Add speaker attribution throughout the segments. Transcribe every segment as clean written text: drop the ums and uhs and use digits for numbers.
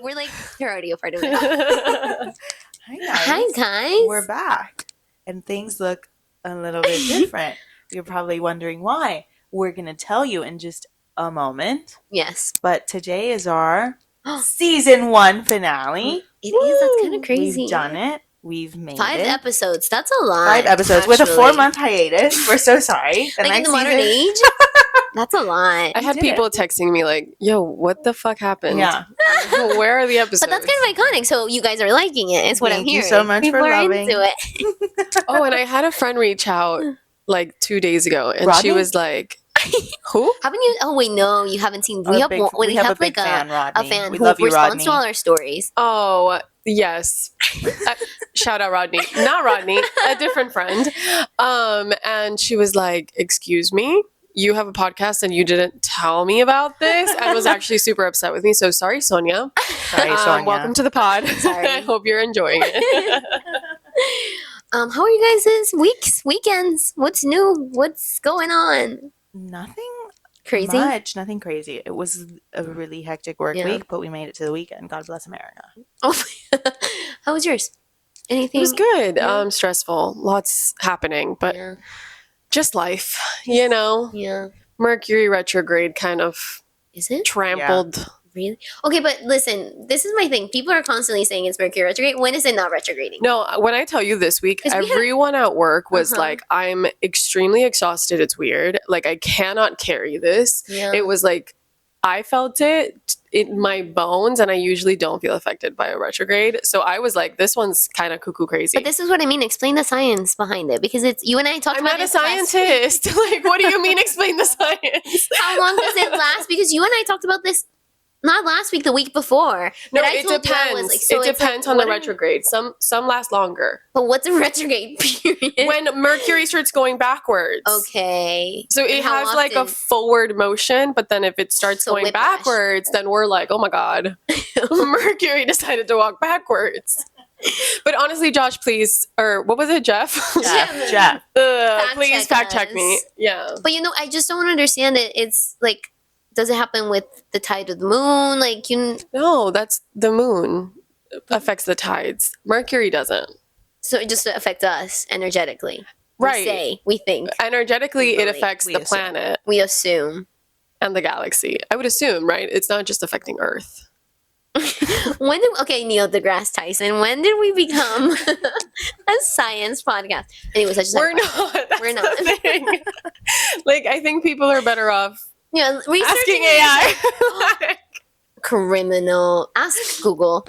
Speaker 1: we're like you're already a part of it.
Speaker 2: Hi guys.
Speaker 3: We're back. And things look a little bit different. You're probably wondering why. We're going to tell you in just a moment.
Speaker 1: Yes.
Speaker 3: But today is our season 1 finale.
Speaker 1: It is. That's kind of crazy.
Speaker 3: We've done it. We've made
Speaker 1: 5
Speaker 3: it.
Speaker 1: episodes. That's a lot.
Speaker 3: 5 episodes
Speaker 1: actually.
Speaker 3: with a 4-month hiatus. We're so sorry.
Speaker 1: Like in the modern age? That's a lot.
Speaker 2: I had people texting me like, yo, what the fuck happened?
Speaker 3: Yeah.
Speaker 2: Where are the episodes?
Speaker 1: But that's kind of iconic. So you guys are liking it. Is what I'm hearing.
Speaker 3: Thank you so much
Speaker 1: People
Speaker 3: for
Speaker 1: are
Speaker 3: loving.
Speaker 1: into it.
Speaker 2: Oh, and I had a friend reach out like 2 days ago, and
Speaker 3: Rodney?
Speaker 2: she was like, who?
Speaker 1: Haven't you? Oh wait, no, you haven't seen.
Speaker 3: We have a big fan, Rodney.
Speaker 1: A fan
Speaker 3: We
Speaker 1: who
Speaker 3: love you,
Speaker 1: responds
Speaker 3: Rodney.
Speaker 1: to all our stories.
Speaker 2: Oh, yes. Shout out Rodney. Not Rodney, a different friend. And she was like, excuse me? You have a podcast and you didn't tell me about this, and was actually super upset with me. So sorry, Sonia.
Speaker 3: Sorry, Sonia.
Speaker 2: Welcome to the pod.
Speaker 1: Sorry.
Speaker 2: I hope you're enjoying it.
Speaker 1: How are you guys' weekends? What's new? What's going on?
Speaker 3: Nothing
Speaker 1: Crazy?
Speaker 3: much. Nothing crazy. It was a really hectic work
Speaker 1: Yeah.
Speaker 3: week, but we made it to the weekend. God bless America.
Speaker 1: Oh, how was yours? Anything?
Speaker 2: It was good.
Speaker 1: Yeah.
Speaker 2: Stressful. Lots happening, but
Speaker 1: Yeah.
Speaker 2: just life, you know?
Speaker 1: Yeah.
Speaker 2: Mercury retrograde kind of
Speaker 1: Is it?
Speaker 2: trampled.
Speaker 1: Really? Okay, but listen, this is my thing. People are constantly saying it's Mercury retrograde. When is it not retrograding?
Speaker 2: No, when I tell you this week,
Speaker 1: 'Cause we had-
Speaker 2: everyone at work was
Speaker 1: Uh-huh.
Speaker 2: like, I'm extremely exhausted. It's weird. Like, I cannot carry this.
Speaker 1: Yeah.
Speaker 2: It was like, I felt it in my bones, and I usually don't feel affected by a retrograde. So I was like, this one's kind of cuckoo crazy.
Speaker 1: But this is what I mean. Explain the science behind it, because it's you and I talked
Speaker 2: I'm
Speaker 1: about
Speaker 2: not a
Speaker 1: this last-
Speaker 2: scientist. Like, what do you mean explain the science?
Speaker 1: How long does it last? Because you and I talked about this not last week, the week before.
Speaker 2: No,
Speaker 1: But I
Speaker 2: it
Speaker 1: told you I
Speaker 2: depends.
Speaker 1: was like, so
Speaker 2: It
Speaker 1: it's like,
Speaker 2: depends on the
Speaker 1: what are-
Speaker 2: retrograde. Some last longer.
Speaker 1: But what's a retrograde period?
Speaker 2: When Mercury starts going backwards.
Speaker 1: Okay.
Speaker 2: So
Speaker 1: And
Speaker 2: it
Speaker 1: how
Speaker 2: has like a
Speaker 1: often?
Speaker 2: forward motion, but then if it starts
Speaker 1: So
Speaker 2: going
Speaker 1: whiplash.
Speaker 2: backwards, then we're like, oh my God, Mercury decided to walk backwards. But honestly, Josh, please, or what was it, Jeff?
Speaker 3: Jeff.
Speaker 2: Please
Speaker 1: check
Speaker 2: fact check
Speaker 1: us.
Speaker 2: me. Yeah.
Speaker 1: But I just don't understand it. It's like, does it happen with the tide of the moon? Like
Speaker 2: No, that's the moon affects the tides. Mercury doesn't.
Speaker 1: so it just affects us energetically.
Speaker 2: Right.
Speaker 1: We think,
Speaker 2: Energetically, it
Speaker 1: Believe.
Speaker 2: affects
Speaker 3: We
Speaker 2: the
Speaker 3: assume.
Speaker 2: planet
Speaker 1: we assume.
Speaker 2: and the galaxy. I would assume, right? It's not just affecting Earth.
Speaker 1: Neil deGrasse Tyson, when did we become a science podcast? Anyways, I just
Speaker 2: We're not. That's
Speaker 1: We're not.
Speaker 2: the thing. Like, I think people are better off
Speaker 1: researching
Speaker 2: asking AI.
Speaker 1: criminal. Ask Google.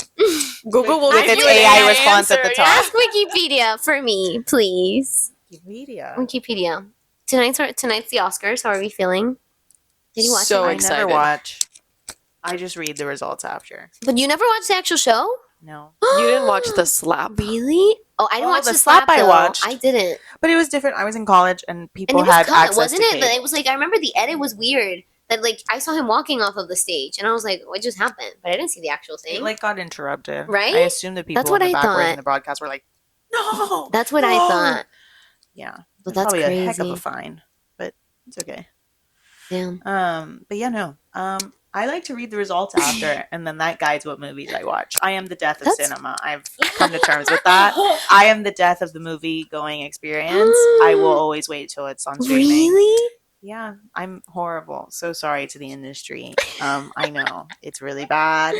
Speaker 2: Google will
Speaker 3: With
Speaker 2: give
Speaker 3: its
Speaker 2: you an
Speaker 3: AI response at the
Speaker 2: answer,
Speaker 3: top.
Speaker 1: Ask Wikipedia for me, please.
Speaker 3: Wikipedia.
Speaker 1: Wikipedia. Tonight's the Oscars. How are we feeling? Did you watch
Speaker 2: So
Speaker 1: it?
Speaker 3: I
Speaker 2: excited.
Speaker 3: never watch. I just read the results after.
Speaker 1: But you never watched the actual show?
Speaker 3: No.
Speaker 2: You didn't watch the slap.
Speaker 1: Really? Oh, I didn't
Speaker 3: Well,
Speaker 1: watch
Speaker 3: the
Speaker 1: the slap.
Speaker 3: slap I
Speaker 1: though.
Speaker 3: watc't.
Speaker 1: I didn't.
Speaker 3: But it was different. I was in college and
Speaker 1: And
Speaker 3: people
Speaker 1: it was
Speaker 3: had
Speaker 1: cut,
Speaker 3: access
Speaker 1: wasn't
Speaker 3: to
Speaker 1: it? But
Speaker 3: cable.
Speaker 1: it was like I remember the edit was weird. That like I saw him walking off of the stage, and I was like, "What just happened?" But I didn't see the actual thing.
Speaker 3: It like got interrupted.
Speaker 1: Right?
Speaker 3: I assumed that people
Speaker 1: That's what
Speaker 3: in the
Speaker 1: I
Speaker 3: back
Speaker 1: thought.
Speaker 3: in the broadcast were like, no.
Speaker 1: That's what I
Speaker 3: no."
Speaker 1: thought.
Speaker 3: Yeah.
Speaker 1: But
Speaker 3: It's
Speaker 1: that's
Speaker 3: probably
Speaker 1: crazy.
Speaker 3: a heck of a fine. But it's okay.
Speaker 1: Damn.
Speaker 3: But yeah, no. I like to read the results after, and then that guides what movies I watch. I am the death of
Speaker 1: That's-
Speaker 3: cinema. I've come to terms with that. I am the death of the movie going experience. I will always wait till it's on streaming.
Speaker 1: Really?
Speaker 3: Yeah, I'm horrible. So sorry to the industry. I know it's really bad.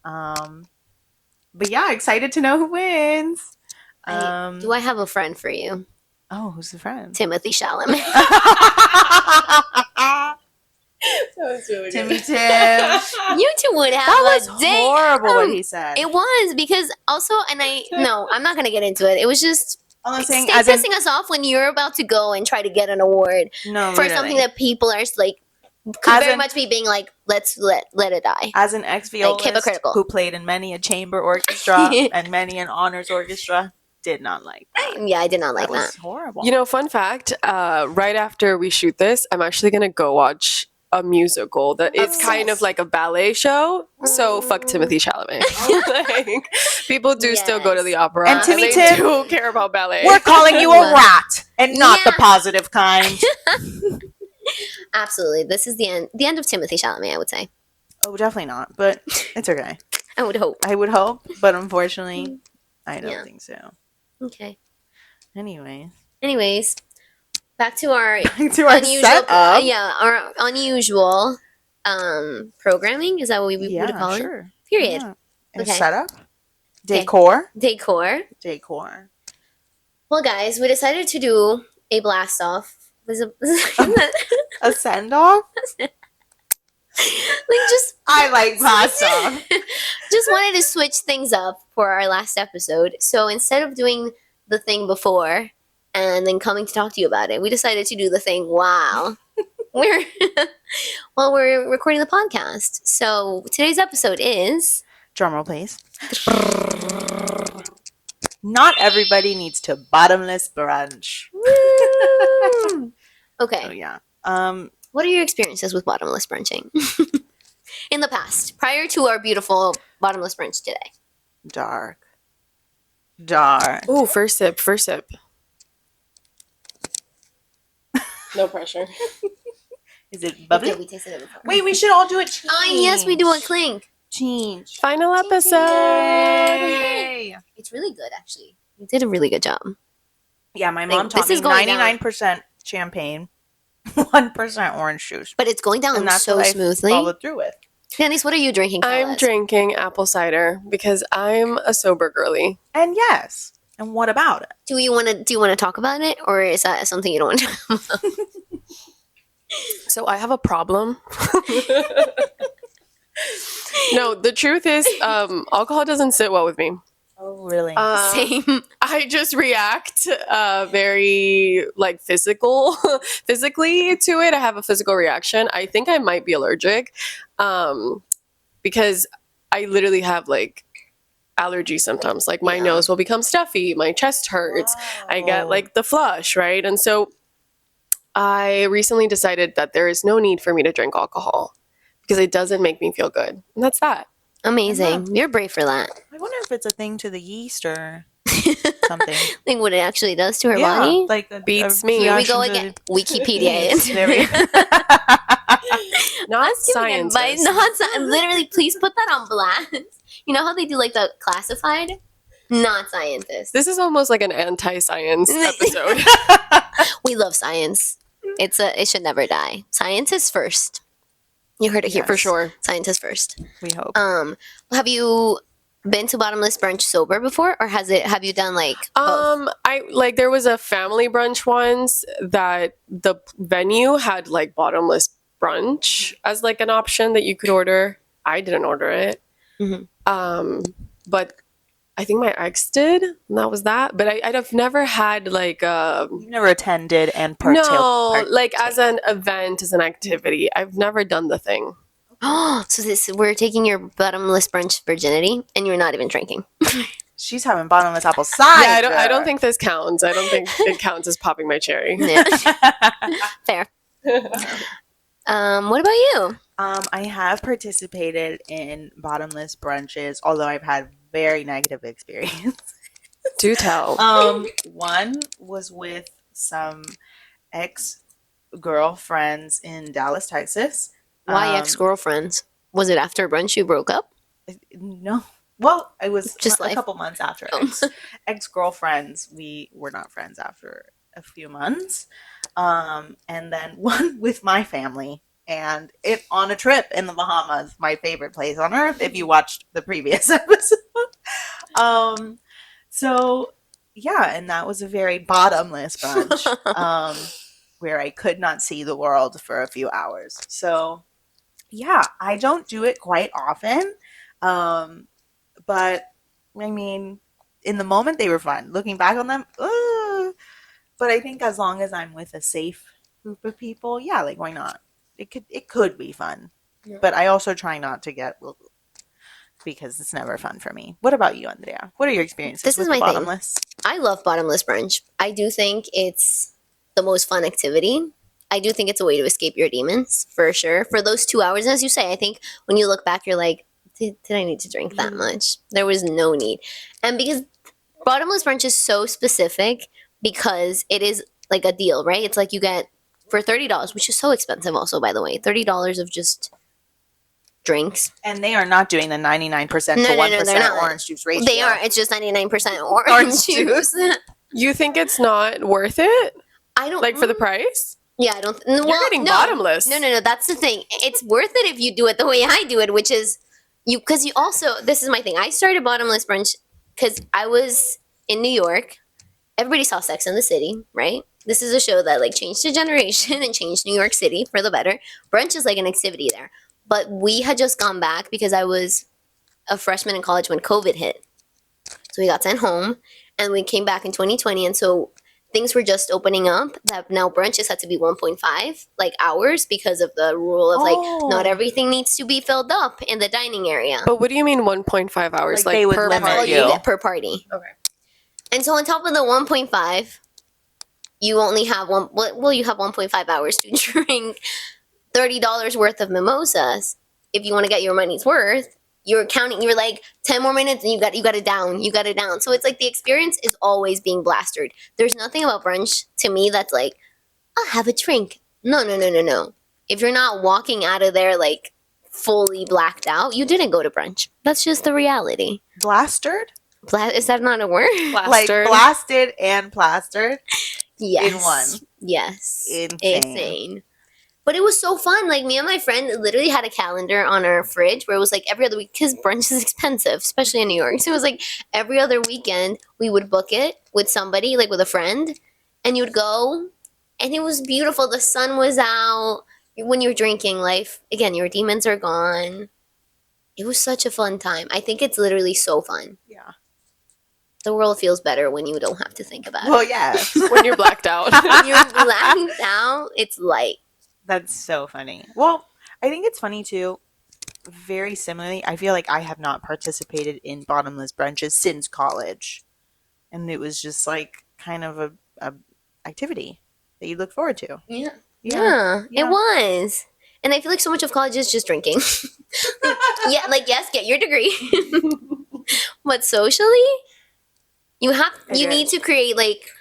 Speaker 3: But yeah, excited to know who wins.
Speaker 1: Do I have a friend for you?
Speaker 3: Oh, who's the friend?
Speaker 1: Timothy Chalamet.
Speaker 3: Timmy Tim.
Speaker 1: You two would have
Speaker 3: That was
Speaker 1: a day.
Speaker 3: horrible what he said.
Speaker 1: It was because also, no, I'm not gonna get into it. It was just
Speaker 3: All I'm saying,
Speaker 1: stay
Speaker 3: as in,
Speaker 1: pissing us off when you're about to go and try to get an award
Speaker 3: no,
Speaker 1: for
Speaker 3: literally.
Speaker 1: something that people are like could
Speaker 3: As
Speaker 1: very
Speaker 3: in-
Speaker 1: much be being like, let's let it die.
Speaker 3: As an ex-violist
Speaker 1: hypocritical.
Speaker 3: who played in many a chamber orchestra and many an honors orchestra, did not like that.
Speaker 1: Yeah, I did not like
Speaker 3: That was
Speaker 1: that.
Speaker 3: horrible.
Speaker 2: You know, fun fact, right after we shoot this, I'm actually going to go watch a musical that it's kind of like a ballet show. So fuck Timothy Chalamet. Like, people do still go to the opera.
Speaker 3: And Timmy
Speaker 2: they
Speaker 3: Tim,
Speaker 2: do care about ballet.
Speaker 3: we're calling you a rat and not the
Speaker 1: Yeah.
Speaker 3: positive kind.
Speaker 1: Absolutely, this is the end of Timothy Chalamet. I would say.
Speaker 3: Oh, definitely not, but it's okay.
Speaker 1: I would hope.
Speaker 3: I would hope, but unfortunately, I don't
Speaker 1: Yeah.
Speaker 3: think so.
Speaker 1: Okay.
Speaker 3: Anyways,
Speaker 1: Back to our
Speaker 3: back to our
Speaker 1: unusual.
Speaker 3: setup.
Speaker 1: Our unusual programming. Is that what we would
Speaker 3: Yeah,
Speaker 1: call it?
Speaker 3: sure.
Speaker 1: Period.
Speaker 3: Yeah. And
Speaker 1: Okay.
Speaker 3: setup, decor.
Speaker 1: Decor. Well, guys, we decided to do a blast off.
Speaker 3: A send off.
Speaker 1: Just
Speaker 3: I like blast off.
Speaker 1: just wanted to switch things up for our last episode. So instead of doing the thing before and then coming to talk to you about it, we decided to do the thing while we're recording the podcast. So today's episode is
Speaker 3: Drumroll, please. Not everybody needs to bottomless brunch.
Speaker 1: okay.
Speaker 3: Oh yeah.
Speaker 1: What are your experiences with bottomless brunching in the past, prior to our beautiful bottomless brunch today?
Speaker 3: Dark.
Speaker 2: Ooh, first sip. No pressure.
Speaker 3: Is it bubbly?
Speaker 1: We tasted it before.
Speaker 3: Wait, we should all do a change.
Speaker 1: Oh yes, we do a clink.
Speaker 3: Change.
Speaker 2: Final episode.
Speaker 3: Yay.
Speaker 1: It's really good, actually. You did a really good job.
Speaker 3: Yeah, my mom
Speaker 1: This
Speaker 3: taught me
Speaker 1: is going
Speaker 3: 99% champagne, 1% orange juice.
Speaker 1: But it's going down
Speaker 3: And that's
Speaker 1: so
Speaker 3: what I
Speaker 1: smoothly.
Speaker 3: followed through with.
Speaker 1: Denise, what are you drinking?
Speaker 2: I'm drinking apple cider because I'm a sober girly.
Speaker 3: And yes. And what about it?
Speaker 1: Do you want to talk about it, or is that something you don't want to talk about?
Speaker 2: So I have a problem. No, the truth is, alcohol doesn't sit well with me.
Speaker 3: Oh, really?
Speaker 1: Same.
Speaker 2: I just react very like physically to it. I have a physical reaction. I think I might be allergic because I literally have like allergy symptoms. Like my nose will become stuffy, my chest hurts, I get like the flush, right? And so I recently decided that there is no need for me to drink alcohol because it doesn't make me feel good. And that's that.
Speaker 1: Amazing. You're brave for that.
Speaker 3: I wonder if it's a thing to the yeast or something.
Speaker 1: Think what it actually does to her body.
Speaker 3: Like
Speaker 2: Beats me.
Speaker 1: Here we go
Speaker 3: reaction to
Speaker 1: again. Wikipedia.
Speaker 3: yeast. There we go.
Speaker 2: Not science.
Speaker 1: Literally, please put that on blast. You know how they do like the classified? Not scientists.
Speaker 2: This is almost like an anti-science episode.
Speaker 1: We love science. It should never die. Science is first. You heard it here
Speaker 2: For sure.
Speaker 1: Science is first.
Speaker 3: We hope.
Speaker 1: Have you been to Bottomless Brunch sober before, or have you done like both?
Speaker 2: I like there was a family brunch once that the venue had like bottomless brunch as like an option that you could order. I didn't order it. But I think my ex did, and that was that. But I've never had like
Speaker 3: You've never attended and partook.
Speaker 2: like as an event, as an activity. I've never done the thing.
Speaker 1: Oh, so we're taking your Bottomless Brunch virginity, and you're not even drinking.
Speaker 3: She's having bottomless apple cider.
Speaker 2: Yeah, I don't think this counts. I don't think it counts as popping my cherry.
Speaker 1: Yeah. Fair. What about you?
Speaker 3: I have participated in bottomless brunches, although I've had very negative experience.
Speaker 2: Do tell.
Speaker 3: One was with some ex-girlfriends in Dallas, Texas.
Speaker 1: Why ex-girlfriends? Was it after brunch you broke up?
Speaker 3: No. Well, it was
Speaker 1: Just
Speaker 3: a
Speaker 1: life.
Speaker 3: couple months after ex-girlfriends. We were not friends after a few months. And then one with my family. And it on a trip in the Bahamas, my favorite place on earth, if you watched the previous episode. So, yeah, and that was a very bottomless brunch where I could not see the world for a few hours. So, yeah, I don't do it quite often. But, I mean, in the moment, they were fun. Looking back on them, but I think as long as I'm with a safe group of people, yeah, like, why not? It could be fun, but I also try not to get because it's never fun for me. What about you, Andrea? What are your experiences
Speaker 1: This
Speaker 3: with
Speaker 1: is my
Speaker 3: bottomless?
Speaker 1: I love Bottomless Brunch. I do think it's the most fun activity. I do think it's a way to escape your demons, for sure. For those 2 hours, as you say, I think when you look back, you're like, did I need to drink that much? There was no need. And because Bottomless Brunch is so specific because it is like a deal, right? It's like you get for $30, which is so expensive also, by the way, $30 of just drinks.
Speaker 3: And they are not doing the 99% to
Speaker 1: No,
Speaker 3: 1%
Speaker 1: they're not.
Speaker 3: orange juice ratio.
Speaker 1: They are. It's just 99%
Speaker 3: Orange
Speaker 1: orange juice.
Speaker 2: You think it's not worth it?
Speaker 1: I don't
Speaker 2: Like for the price?
Speaker 1: Yeah, I don't.
Speaker 2: You're getting bottomless.
Speaker 1: No. That's the thing. It's worth it if you do it the way I do it, which is because you also. This is my thing. I started Bottomless Brunch because I was in New York. Everybody saw Sex and the City, right? This is a show that like changed a generation and changed New York City for the better. Brunch is like an activity there, but we had just gone back because I was a freshman in college when COVID hit, so we got sent home, and we came back in 2020, and so things were just opening up that now brunches had to be 1.5 like hours because of the rule of like not everything needs to be filled up in the dining area.
Speaker 2: But what do you mean 1.5 hours?
Speaker 3: Like they would
Speaker 2: per
Speaker 3: limit
Speaker 1: That's all
Speaker 2: party?
Speaker 1: you get per party.
Speaker 2: Okay.
Speaker 1: And so on top of the 1.5, you only have you have 1.5 hours to drink $30 worth of mimosas. If you want to get your money's worth, you're counting, you're like 10 more minutes and you got it down. So it's like the experience is always being blasted. There's nothing about brunch to me that's like, I'll have a drink. No. If you're not walking out of there like fully blacked out, you didn't go to brunch. That's just the reality.
Speaker 3: Blastered?
Speaker 1: Is that not a word?
Speaker 3: Like blasted and plastered?
Speaker 1: Yes.
Speaker 3: In one.
Speaker 1: Yes.
Speaker 3: Insane.
Speaker 1: But it was so fun. Like, me and my friend literally had a calendar on our fridge where it was like every other week, because brunch is expensive, especially in New York. So it was like every other weekend we would book it with somebody, like with a friend, and you would go, and it was beautiful. The sun was out. When you're drinking, life, again, your demons are gone. It was such a fun time. I think it's literally so fun.
Speaker 3: Yeah.
Speaker 1: The world feels better when you don't have to think about
Speaker 3: Well,
Speaker 1: it.
Speaker 3: yeah.
Speaker 2: When you're blacked out.
Speaker 1: When you're blacked out, it's light.
Speaker 3: That's so funny. Well, I think it's funny too. Very similarly, I feel like I have not participated in bottomless brunches since college, and it was just like kind of a activity that you look forward to.
Speaker 1: Yeah, it was. And I feel like so much of college is just drinking. Yes, get your degree. But socially, you need to create like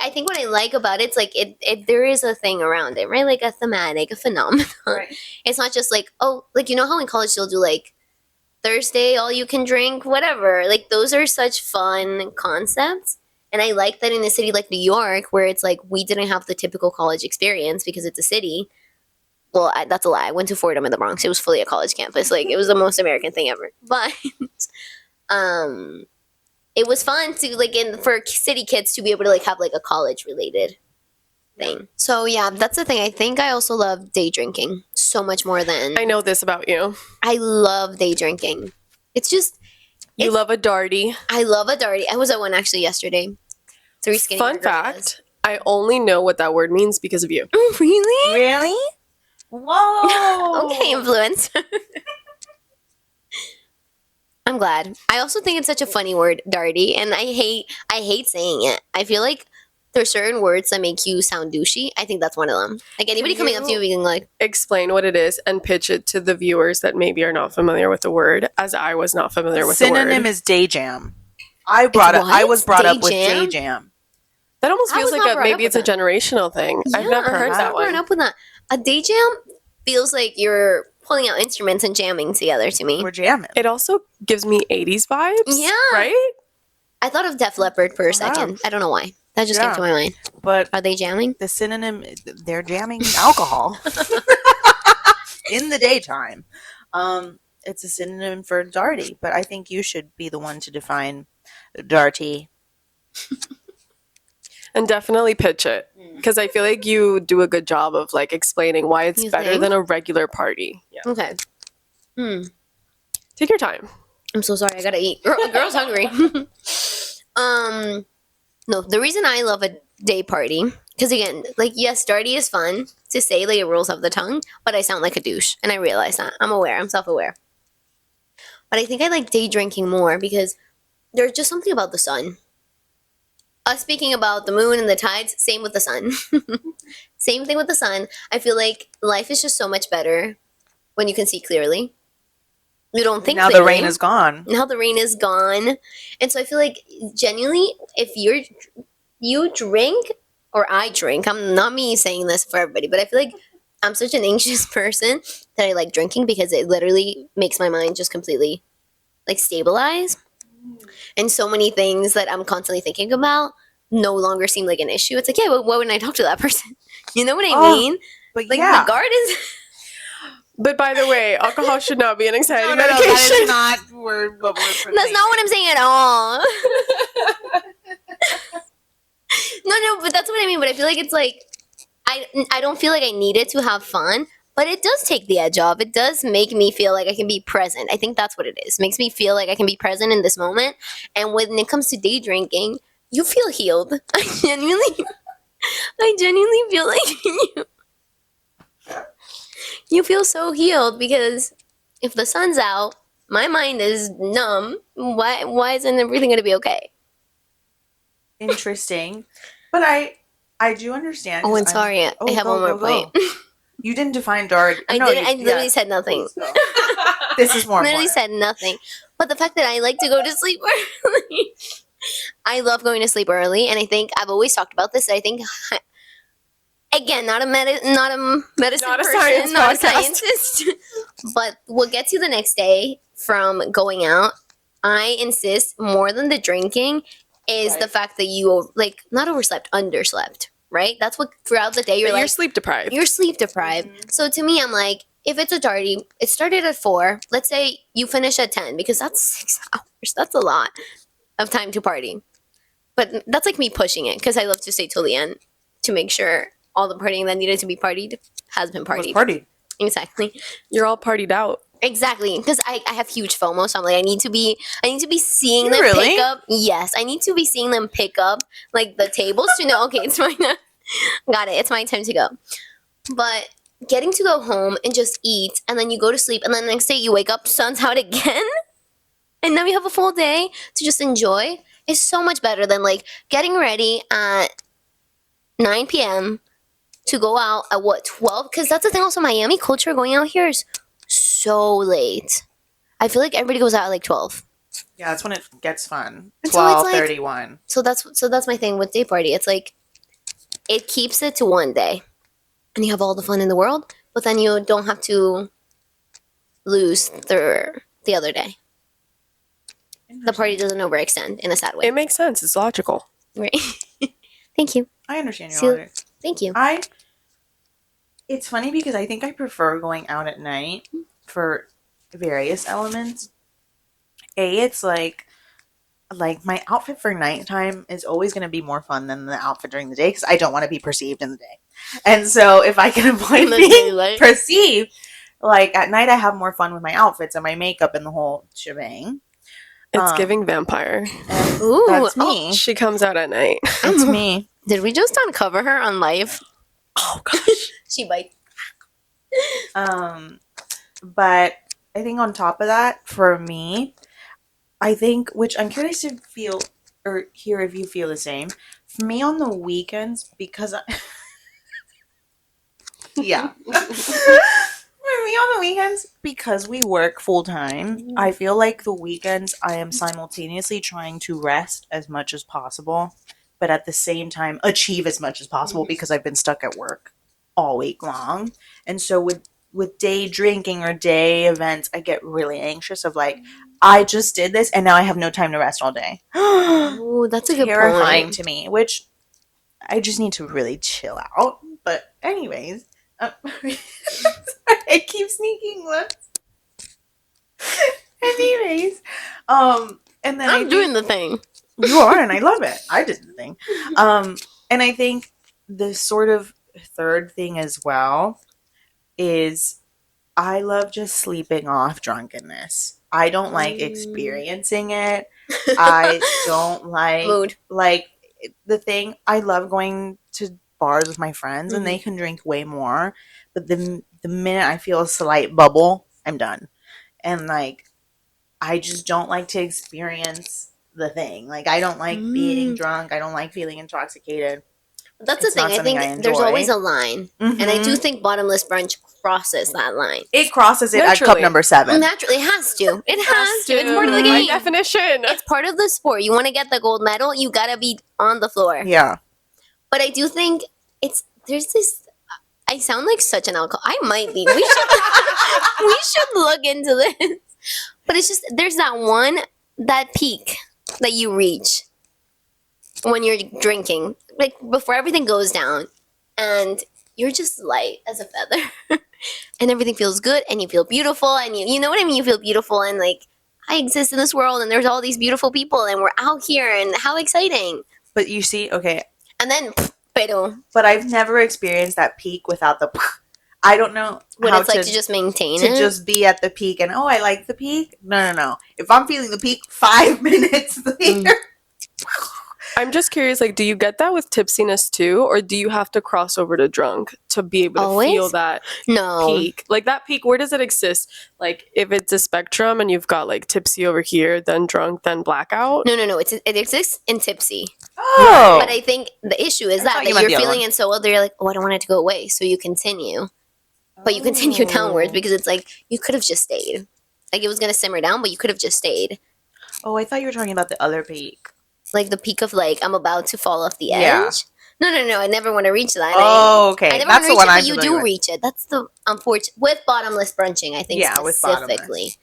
Speaker 1: I think what I like about it's like it there is a thing around it, right? Like a thematic, a phenomenon.
Speaker 3: Right.
Speaker 1: It's not just like, oh, like, you know how in college you'll do like Thursday all you can drink, whatever. Like, those are such fun concepts. And I like that in a city like New York, where it's like we didn't have the typical college experience because it's a city. Well, that's a lie. I went to Fordham in the Bronx. It was fully a college campus. Like, it was the most American thing ever. But it was fun to like for city kids to be able to like have like a college related thing. So yeah, that's the thing. I think I also love day drinking so much more than
Speaker 2: I know this about you.
Speaker 1: I love day drinking. It's just
Speaker 2: You love a darty.
Speaker 1: I love a darty. I was at one actually yesterday. 3 skinny
Speaker 2: Fun
Speaker 1: margaritas.
Speaker 2: fact, I only know what that word means because of you.
Speaker 1: Oh, really?
Speaker 3: Really? Whoa.
Speaker 1: Okay, influence. I'm glad. I also think it's such a funny word, darty, and I hate saying it. I feel like there's certain words that make you sound douchey. I think that's one of them. Like, anybody
Speaker 2: Can
Speaker 1: coming up to you being like,
Speaker 2: Explain what it is and pitch it to the viewers that maybe are not familiar with the word, as I was not familiar with the word.
Speaker 3: Synonym is day jam. I
Speaker 1: what?
Speaker 3: was brought
Speaker 1: Day
Speaker 3: up with
Speaker 1: jam?
Speaker 3: day jam.
Speaker 2: That almost
Speaker 1: I
Speaker 2: feels
Speaker 1: was not
Speaker 2: like
Speaker 1: brought
Speaker 2: maybe
Speaker 1: up
Speaker 2: it's a
Speaker 1: with that.
Speaker 2: generational thing. I've never heard
Speaker 1: I
Speaker 2: that
Speaker 1: was brought
Speaker 2: one.
Speaker 1: up with that. A day jam feels like you're pulling out instruments and jamming together to me.
Speaker 3: We're jamming.
Speaker 2: It also gives me 80s vibes.
Speaker 1: Yeah.
Speaker 2: Right?
Speaker 1: I thought of Def Leppard for a second. I don't know why. That just came to my mind.
Speaker 3: But
Speaker 1: Are they jamming?
Speaker 3: the synonym, they're jamming alcohol in the daytime. It's a synonym for darty, but I think you should be the one to define darty.
Speaker 2: And definitely pitch it. Because I feel like you do a good job of like explaining why it's
Speaker 1: You
Speaker 2: better
Speaker 1: think?
Speaker 2: than a regular party. Yeah.
Speaker 1: Okay.
Speaker 2: Take your time.
Speaker 1: I'm so sorry. I gotta eat. Girl's hungry. No, the reason I love a day party, because again, like, yes, darty is fun to say, like, it rolls off the tongue, but I sound like a douche, and I realize that. I'm aware. I'm self-aware. But I think I like day drinking more because there's just something about the sun. Us speaking about the moon and the tides, same with the sun. Same thing with the sun. I feel like life is just so much better when you can see clearly. You don't think
Speaker 3: Now
Speaker 1: clearly.
Speaker 3: the rain is gone.
Speaker 1: Now the rain is gone. And so I feel like genuinely, if you drink, or I drink, I'm not me saying this for everybody, but I feel like I'm such an anxious person that I like drinking because it literally makes my mind just completely like stabilize. And so many things that I'm constantly thinking about no longer seem like an issue. It's like, yeah, but why wouldn't I talk to that person? You know what I
Speaker 3: Oh,
Speaker 1: mean?
Speaker 3: But
Speaker 1: Like
Speaker 3: yeah.
Speaker 1: the guard is.
Speaker 2: But by the way, alcohol should not be an anxiety
Speaker 3: No,
Speaker 2: medication.
Speaker 3: that is not what we're
Speaker 1: That's not what I'm saying at all. No, but that's what I mean. But I feel like it's like I don't feel like I need it to have fun, but it does take the edge off. It does make me feel like I can be present. I think that's what it is. It makes me feel like I can be present in this moment. And when it comes to day drinking, you feel healed. I genuinely feel like you feel so healed because if the sun's out, my mind is numb. Why isn't everything gonna be okay?
Speaker 3: Interesting. But I do understand.
Speaker 1: Oh,
Speaker 3: 'cause
Speaker 1: and sorry, I have
Speaker 3: go,
Speaker 1: one more
Speaker 3: go,
Speaker 1: point.
Speaker 3: go. You didn't define dark.
Speaker 1: I
Speaker 3: No,
Speaker 1: didn't. I
Speaker 3: you-
Speaker 1: literally
Speaker 3: yeah,
Speaker 1: said nothing.
Speaker 3: please go. This is more
Speaker 1: Literally
Speaker 3: important.
Speaker 1: said nothing. But the fact that I like to go to sleep early, I love going to sleep early, and I think I've always talked about this. I think again, not a medicine
Speaker 2: Not a
Speaker 1: person,
Speaker 2: science
Speaker 1: not a
Speaker 2: podcast.
Speaker 1: scientist. But what gets you the next day from going out, I insist more than the drinking is
Speaker 3: Right.
Speaker 1: the fact that you like not overslept, underslept. Right? That's what throughout the day you're
Speaker 2: You're
Speaker 1: like
Speaker 2: sleep deprived.
Speaker 1: you're sleep deprived.
Speaker 3: Mhm.
Speaker 1: So to me, I'm like, if it's a party, it started at 4. Let's say you finish at 10 because that's 6 hours. That's a lot of time to party. But that's like me pushing it because I love to stay till the end to make sure all the partying that needed to be partied has been
Speaker 3: Was
Speaker 1: partied.
Speaker 3: party.
Speaker 1: Exactly.
Speaker 2: You're all partied out.
Speaker 1: Exactly. Because I have huge FOMO, so I'm like, I need to be seeing
Speaker 3: You
Speaker 1: them
Speaker 3: really?
Speaker 1: pick up. Yes, I need to be seeing them pick up like the tables to know, okay, it's mine. Got it. It's my time to go. But getting to go home and just eat, and then you go to sleep, and then the next day you wake up, sun's out again, and now you have a full day to just enjoy is so much better than like getting ready at 9 p.m. to go out at what 12? Because that's the thing. Also, Miami culture going out here is so late. I feel like everybody goes out at like 12.
Speaker 3: Yeah, that's when it gets fun.
Speaker 1: And so it's like-
Speaker 3: 12:31.
Speaker 1: So that's my thing with day party. It's like it keeps it to one day, and you have all the fun in the world, but then you don't have to lose the other day. The party doesn't overextend in a sad way.
Speaker 2: It makes sense. It's logical.
Speaker 1: Right. Thank you.
Speaker 3: I understand your
Speaker 1: See-
Speaker 3: logic.
Speaker 1: Thank you.
Speaker 3: It's funny because I think I prefer going out at night for various elements. It's like my outfit for nighttime is always going to be more fun than the outfit during the day because I don't want to be perceived in the day. And so if I can avoid
Speaker 1: In the
Speaker 3: being
Speaker 1: daylight.
Speaker 3: perceived, like at night I have more fun with my outfits and my makeup and the whole shebang.
Speaker 2: It's giving vampire.
Speaker 3: And
Speaker 1: Ooh,
Speaker 3: that's me.
Speaker 2: She comes out at night.
Speaker 3: It's me.
Speaker 1: Did we just uncover her on live?
Speaker 2: Oh gosh.
Speaker 1: She bites.
Speaker 3: But I think on top of that, for me, I think, which I'm curious to feel or hear if you feel the same. For me on the weekends, because yeah. For me on the weekends, because we work full time, I feel like the weekends I am simultaneously trying to rest as much as possible, but at the same time achieve as much as possible because I've been stuck at work all week long. And so with day drinking or day events, I get really anxious of like, I just did this and now I have no time to rest all day.
Speaker 1: Ooh, that's a good
Speaker 3: Terrifying
Speaker 1: point.
Speaker 3: to me, which I just need to really chill out. But anyways, I keep sneaking looks. Anyways, and then
Speaker 1: I'm doing the thing.
Speaker 3: you are, and I love it. I did the thing. And I think the sort of third thing as well is I love just sleeping off drunkenness. I don't like experiencing it. I don't
Speaker 1: Mood.
Speaker 3: like the thing. I love going to bars with my friends and they can drink way more, but the minute I feel a slight bubble, I'm done. And like I just don't like to experience the thing. Like I don't like being drunk. I don't like feeling intoxicated.
Speaker 1: That's
Speaker 3: It's
Speaker 1: the
Speaker 3: not
Speaker 1: thing. I
Speaker 3: something
Speaker 1: think
Speaker 3: I
Speaker 1: there's
Speaker 3: enjoy.
Speaker 1: always a line, and I do
Speaker 3: Mhm.
Speaker 1: think Bottomless Brunch crosses that line.
Speaker 3: It crosses it at cup
Speaker 2: Naturally.
Speaker 3: number 7.
Speaker 1: Naturally, it has to. It has to. It's part of the
Speaker 2: By
Speaker 1: game.
Speaker 2: definition.
Speaker 1: It's part of the sport. You want to get the gold medal, you gotta be on the floor.
Speaker 3: Yeah.
Speaker 1: But I do think there's this. I sound like such an alcohol. I might be. We should look into this. But it's just there's that peak that you reach when you're drinking, like before everything goes down, and you're just light as a feather, and everything feels good, and you feel beautiful, and you know what I mean. You feel beautiful, and like I exist in this world, and there's all these beautiful people, and we're out here, and how exciting!
Speaker 3: But you see, okay,
Speaker 1: And then, pero
Speaker 3: but I've never experienced that peak without the. I don't know
Speaker 1: what
Speaker 3: how
Speaker 1: it's like to just maintain
Speaker 3: to
Speaker 1: it.
Speaker 3: just be at the peak and I like the peak. No. If I'm feeling the peak 5 minutes later,
Speaker 2: I'm just curious, like, do you get that with tipsiness too, or do you have to cross over to drunk to be able to
Speaker 1: Always?
Speaker 2: feel that
Speaker 1: No.
Speaker 2: peak? Like, that peak, where does it exist? Like, if it's a spectrum and you've got, like, tipsy over here, then drunk, then blackout?
Speaker 1: No. It exists in tipsy.
Speaker 3: oh,
Speaker 1: But I think the issue is
Speaker 3: I
Speaker 1: that
Speaker 3: thought you
Speaker 1: you're
Speaker 3: meant the other
Speaker 1: feeling
Speaker 3: one.
Speaker 1: it so well that you're like, oh, I don't want it to go away. So you continue. But you continue downwards because it's like, you could have just stayed. Like, it was going to simmer down, but you could have just stayed.
Speaker 3: Oh, I thought you were talking about the other peak.
Speaker 1: Like, the peak of, like, I'm about to fall off the edge.
Speaker 3: Yeah.
Speaker 1: No. I never want to reach that.
Speaker 3: Oh, okay.
Speaker 1: I never
Speaker 3: That's
Speaker 1: want to
Speaker 3: the
Speaker 1: reach
Speaker 3: one
Speaker 1: it,
Speaker 3: I'm
Speaker 1: but you
Speaker 3: familiar
Speaker 1: do
Speaker 3: with.
Speaker 1: reach it. That's the unfortunate. With bottomless brunching, I think,
Speaker 3: Yeah, with
Speaker 1: specifically.
Speaker 3: bottomless.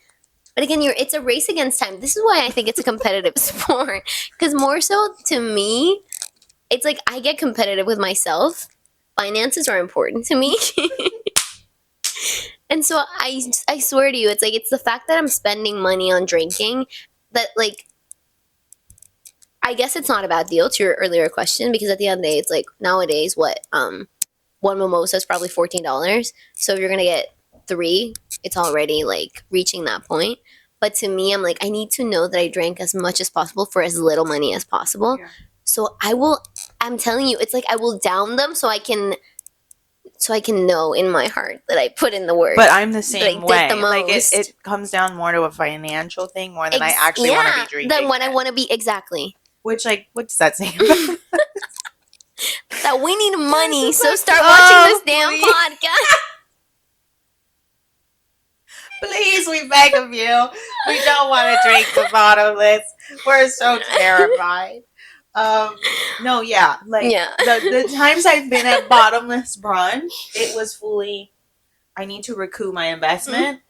Speaker 1: But again, it's a race against time. This is why I think it's a competitive sport. Because more so, to me, it's like I get competitive with myself. Finances are important to me. And so I swear to you, it's like it's the fact that I'm spending money on drinking that, like, I guess it's not a bad deal to your earlier question, because at the end of the day, it's like nowadays one mimosa is probably $14. So if you're gonna get 3, it's already like reaching that point. But to me, I'm like, I need to know that I drank as much as possible for as little money as possible.
Speaker 3: Yeah.
Speaker 1: So I'm telling you, it's like I will down them so I can know in my heart that I put in the work.
Speaker 3: But I'm the same
Speaker 1: did
Speaker 3: way.
Speaker 1: the
Speaker 3: Like
Speaker 1: most.
Speaker 3: it comes down more to a financial thing more than I actually want to be drinking.
Speaker 1: Than what I want to be, exactly.
Speaker 3: Which, like, what's that saying about?
Speaker 1: That we need money, so start
Speaker 3: Oh,
Speaker 1: watching this damn
Speaker 3: please.
Speaker 1: podcast.
Speaker 3: Please, we beg of you. We don't want to drink the bottomless. We're so terrified. No, yeah. Like,
Speaker 1: Yeah.
Speaker 3: the times I've been at Bottomless Brunch, it was fully, I need to recoup my investment.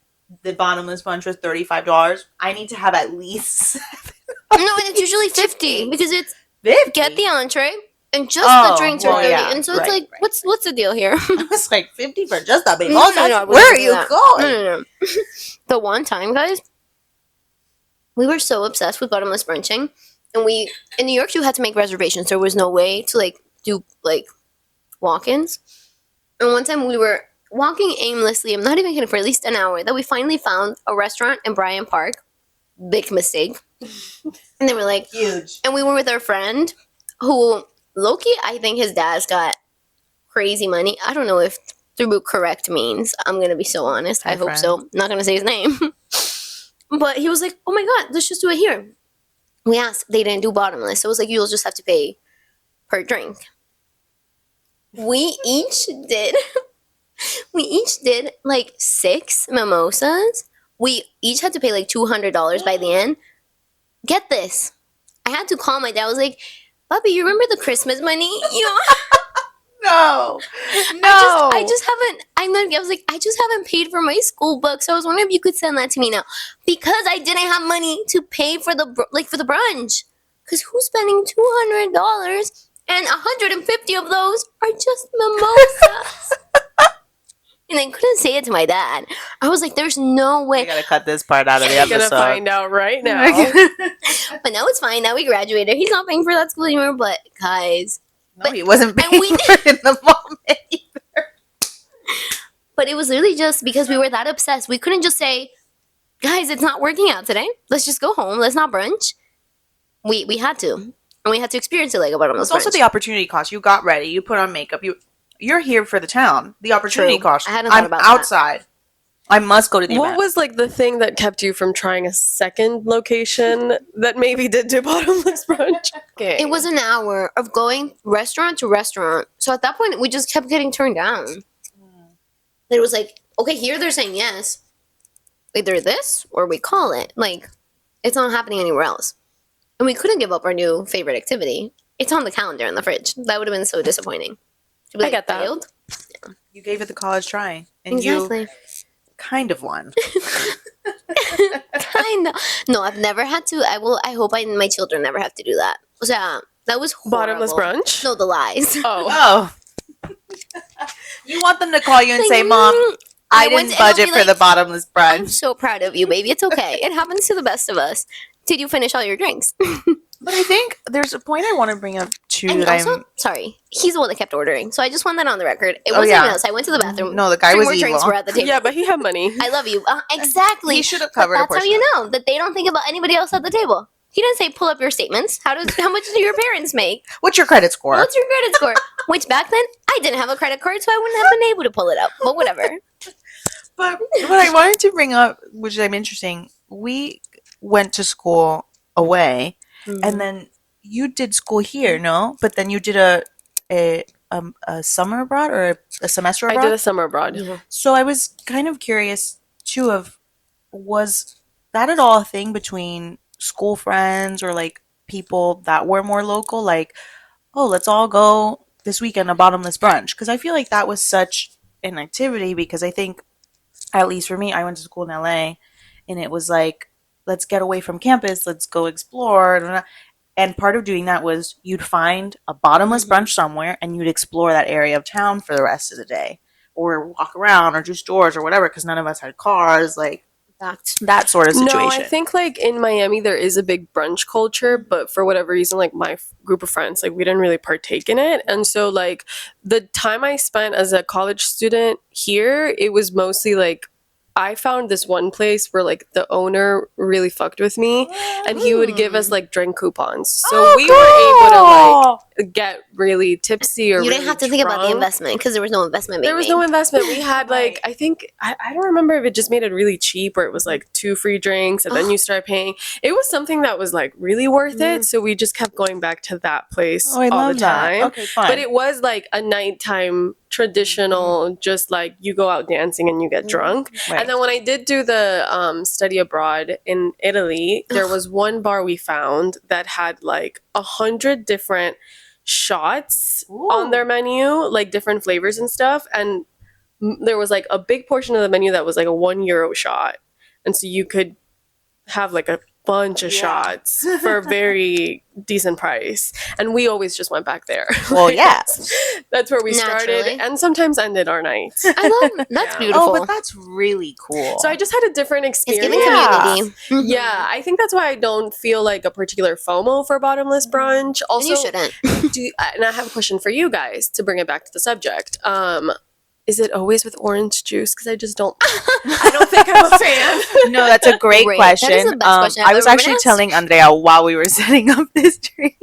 Speaker 3: The Bottomless Brunch was $35. I need to have at least
Speaker 1: No, and it's usually 50 because it's
Speaker 3: 50.
Speaker 1: get the entree and just
Speaker 3: Oh,
Speaker 1: the drinks are
Speaker 3: well,
Speaker 1: 30.
Speaker 3: yeah.
Speaker 1: And so it's
Speaker 3: Right,
Speaker 1: like,
Speaker 3: right,
Speaker 1: what's the deal here?
Speaker 3: I was like, 50 for just a
Speaker 1: No,
Speaker 3: mimosa?
Speaker 1: I wouldn't
Speaker 3: Where are
Speaker 1: do
Speaker 3: you
Speaker 1: that.
Speaker 3: going?
Speaker 1: No. The one time, guys, we were so obsessed with bottomless brunching, and we in New York you had to make reservations. There was no way to like do like walk-ins. And one time we were walking aimlessly, I'm not even kidding, for at least an hour, that we finally found a restaurant in Bryant Park. Big mistake. And they were like,
Speaker 3: Huge.
Speaker 1: and we were with our friend who, Loki, I think his dad's got crazy money. I don't know if through correct means. I'm going to be so honest. I
Speaker 3: Hi,
Speaker 1: hope
Speaker 3: friend.
Speaker 1: so. Not going to say his name. But he was like, oh my God, let's just do it here. We asked. They didn't do bottomless. So it was like, you'll just have to pay per drink. We each did like 6 mimosas. We each had to pay like $200 by the end. Get this. I had to call my dad. I was like, Bobby, you remember the Christmas money? You know,
Speaker 3: No.
Speaker 1: I just haven't paid for my school book. So I was wondering if you could send that to me now. Because I didn't have money to pay for the brunch. Because who's spending $200 and 150 of those are just mimosas? And I couldn't say it to my dad. I was like, there's no way.
Speaker 3: We gotta cut this part out of the
Speaker 2: You're
Speaker 3: episode.
Speaker 2: gonna find out right now.
Speaker 1: But now it's fine. Now we graduated. He's not paying for that school anymore. But guys,
Speaker 3: No, he wasn't
Speaker 1: and
Speaker 3: paying
Speaker 1: we-
Speaker 3: for it in the moment either.
Speaker 1: but it was really just because we were that obsessed. We couldn't just say, guys, it's not working out today. Let's just go home. Let's not brunch. We had to. And we had to experience it like a bottomless
Speaker 3: It's also
Speaker 1: brunch.
Speaker 3: the opportunity cost. You got ready. You put on makeup. You're here for the town. The opportunity
Speaker 1: True.
Speaker 3: cost.
Speaker 1: I hadn't thought
Speaker 3: I'm
Speaker 1: about that.
Speaker 3: outside. I must go to the
Speaker 2: What
Speaker 3: event.
Speaker 2: was like the thing that kept you from trying a second location that maybe did do bottomless brunch? Okay.
Speaker 1: It was an hour of going restaurant to restaurant. So at that point, we just kept getting turned down. It was like, okay, here they're saying yes. Either this or we call it. Like, it's not happening anywhere else. And we couldn't give up our new favorite activity. It's on the calendar in the fridge. That would have been so disappointing. To be
Speaker 2: I get that.
Speaker 1: failed.
Speaker 3: You gave it the college try, and
Speaker 1: Exactly.
Speaker 3: you kind of won.
Speaker 1: Kind of. No, I've never had to. I hope my children never have to do that. O sea, that was horrible.
Speaker 2: Bottomless brunch?
Speaker 1: No, the lies.
Speaker 2: Oh.
Speaker 3: Oh. You want them to call you and
Speaker 1: Like,
Speaker 3: say, Mom, I
Speaker 1: went
Speaker 3: didn't
Speaker 1: to- and I'll
Speaker 3: budget
Speaker 1: be
Speaker 3: for
Speaker 1: like,
Speaker 3: the bottomless
Speaker 1: I'm
Speaker 3: brunch.
Speaker 1: so proud of you, baby. It's okay. It happens to the best of us. Did you finish all your drinks?
Speaker 3: But I think there's a point I want to bring up too
Speaker 1: And
Speaker 3: that
Speaker 1: also,
Speaker 3: I'm.
Speaker 1: sorry, he's the one that kept ordering. So I just want that on the record. It
Speaker 3: Oh,
Speaker 1: wasn't
Speaker 3: yeah.
Speaker 1: even us. I went to the bathroom.
Speaker 3: No, the guy
Speaker 1: 3
Speaker 3: was
Speaker 1: more drinks
Speaker 3: evil.
Speaker 1: were at the table.
Speaker 2: Yeah, but he had money.
Speaker 1: I love you. Exactly.
Speaker 3: He should have
Speaker 1: But
Speaker 3: covered a
Speaker 1: that's how
Speaker 3: portion.
Speaker 1: you know that they don't think about anybody else at the table. He didn't say pull up your statements. How much do your parents make?
Speaker 3: What's your credit score?
Speaker 1: What's your credit score? Which back then I didn't have a credit card, so I wouldn't have been able to pull it up. But whatever.
Speaker 3: But what I wanted to bring up, which I'm interesting, we went to school away, and then you did school here, no? But then you did a summer abroad or a semester
Speaker 2: I
Speaker 3: abroad.
Speaker 2: did a summer abroad.
Speaker 1: Yeah.
Speaker 3: So I was kind of curious too of was that at all a thing between school friends or like people that were more local, like, oh, let's all go this weekend a bottomless brunch? Because I feel like that was such an activity because I think, at least for me, I went to school in LA and it was like, let's get away from campus, let's go explore. And part of doing that was you'd find a bottomless brunch somewhere and you'd explore that area of town for the rest of the day or walk around or do stores or whatever because none of us had cars, like that sort of situation.
Speaker 2: No, I think like in Miami there is a big brunch culture, but for whatever reason, like my group of friends, like we didn't really partake in it. And so like the time I spent as a college student here, it was mostly like I found this one place where like the owner really fucked with me and he would give us like drink coupons. So we were able to like get really tipsy or
Speaker 1: You didn't
Speaker 2: really
Speaker 1: have to think about the
Speaker 2: drunk.
Speaker 1: investment because there was no investment being
Speaker 2: There was
Speaker 1: made.
Speaker 2: no investment. We had like,
Speaker 3: Right.
Speaker 2: I think, I don't remember if it just made it really cheap or it was like 2 free drinks and then you start paying. It was something that was like really worth it. So we just kept going back to that place
Speaker 3: Oh, I
Speaker 2: all
Speaker 3: love
Speaker 2: the
Speaker 3: that.
Speaker 2: time.
Speaker 3: Okay, fine.
Speaker 2: But it was like a nighttime traditional, just like you go out dancing and you get drunk.
Speaker 3: Right.
Speaker 2: And then when I did do the study abroad in Italy, there was one bar we found that had like 100 different shots on their menu, like different flavors and stuff. And there was like a big portion of the menu that was like a €1 shot. And so you could have like a bunch of shots for a very decent price. And we always just went back there.
Speaker 3: Well, yeah.
Speaker 2: That's where we
Speaker 1: Naturally.
Speaker 2: started and sometimes ended our nights.
Speaker 1: I love that's beautiful.
Speaker 3: Oh, but that's really cool.
Speaker 2: So I just had a different
Speaker 1: it's
Speaker 2: experience.
Speaker 1: giving community. Mhm.
Speaker 2: Yeah, I think that's why I don't feel like a particular FOMO for bottomless brunch.
Speaker 1: And
Speaker 2: Also,
Speaker 1: you shouldn't.
Speaker 2: and I have a question for you guys to bring it back to the subject. Is it always with orange juice? Because I just don't. I don't think I'm a fan.
Speaker 3: No, that's a great
Speaker 1: Great.
Speaker 3: question.
Speaker 1: That is the best question I've
Speaker 3: I was
Speaker 1: ever been
Speaker 3: actually
Speaker 1: asked.
Speaker 3: telling Andrea while we were setting up this drink.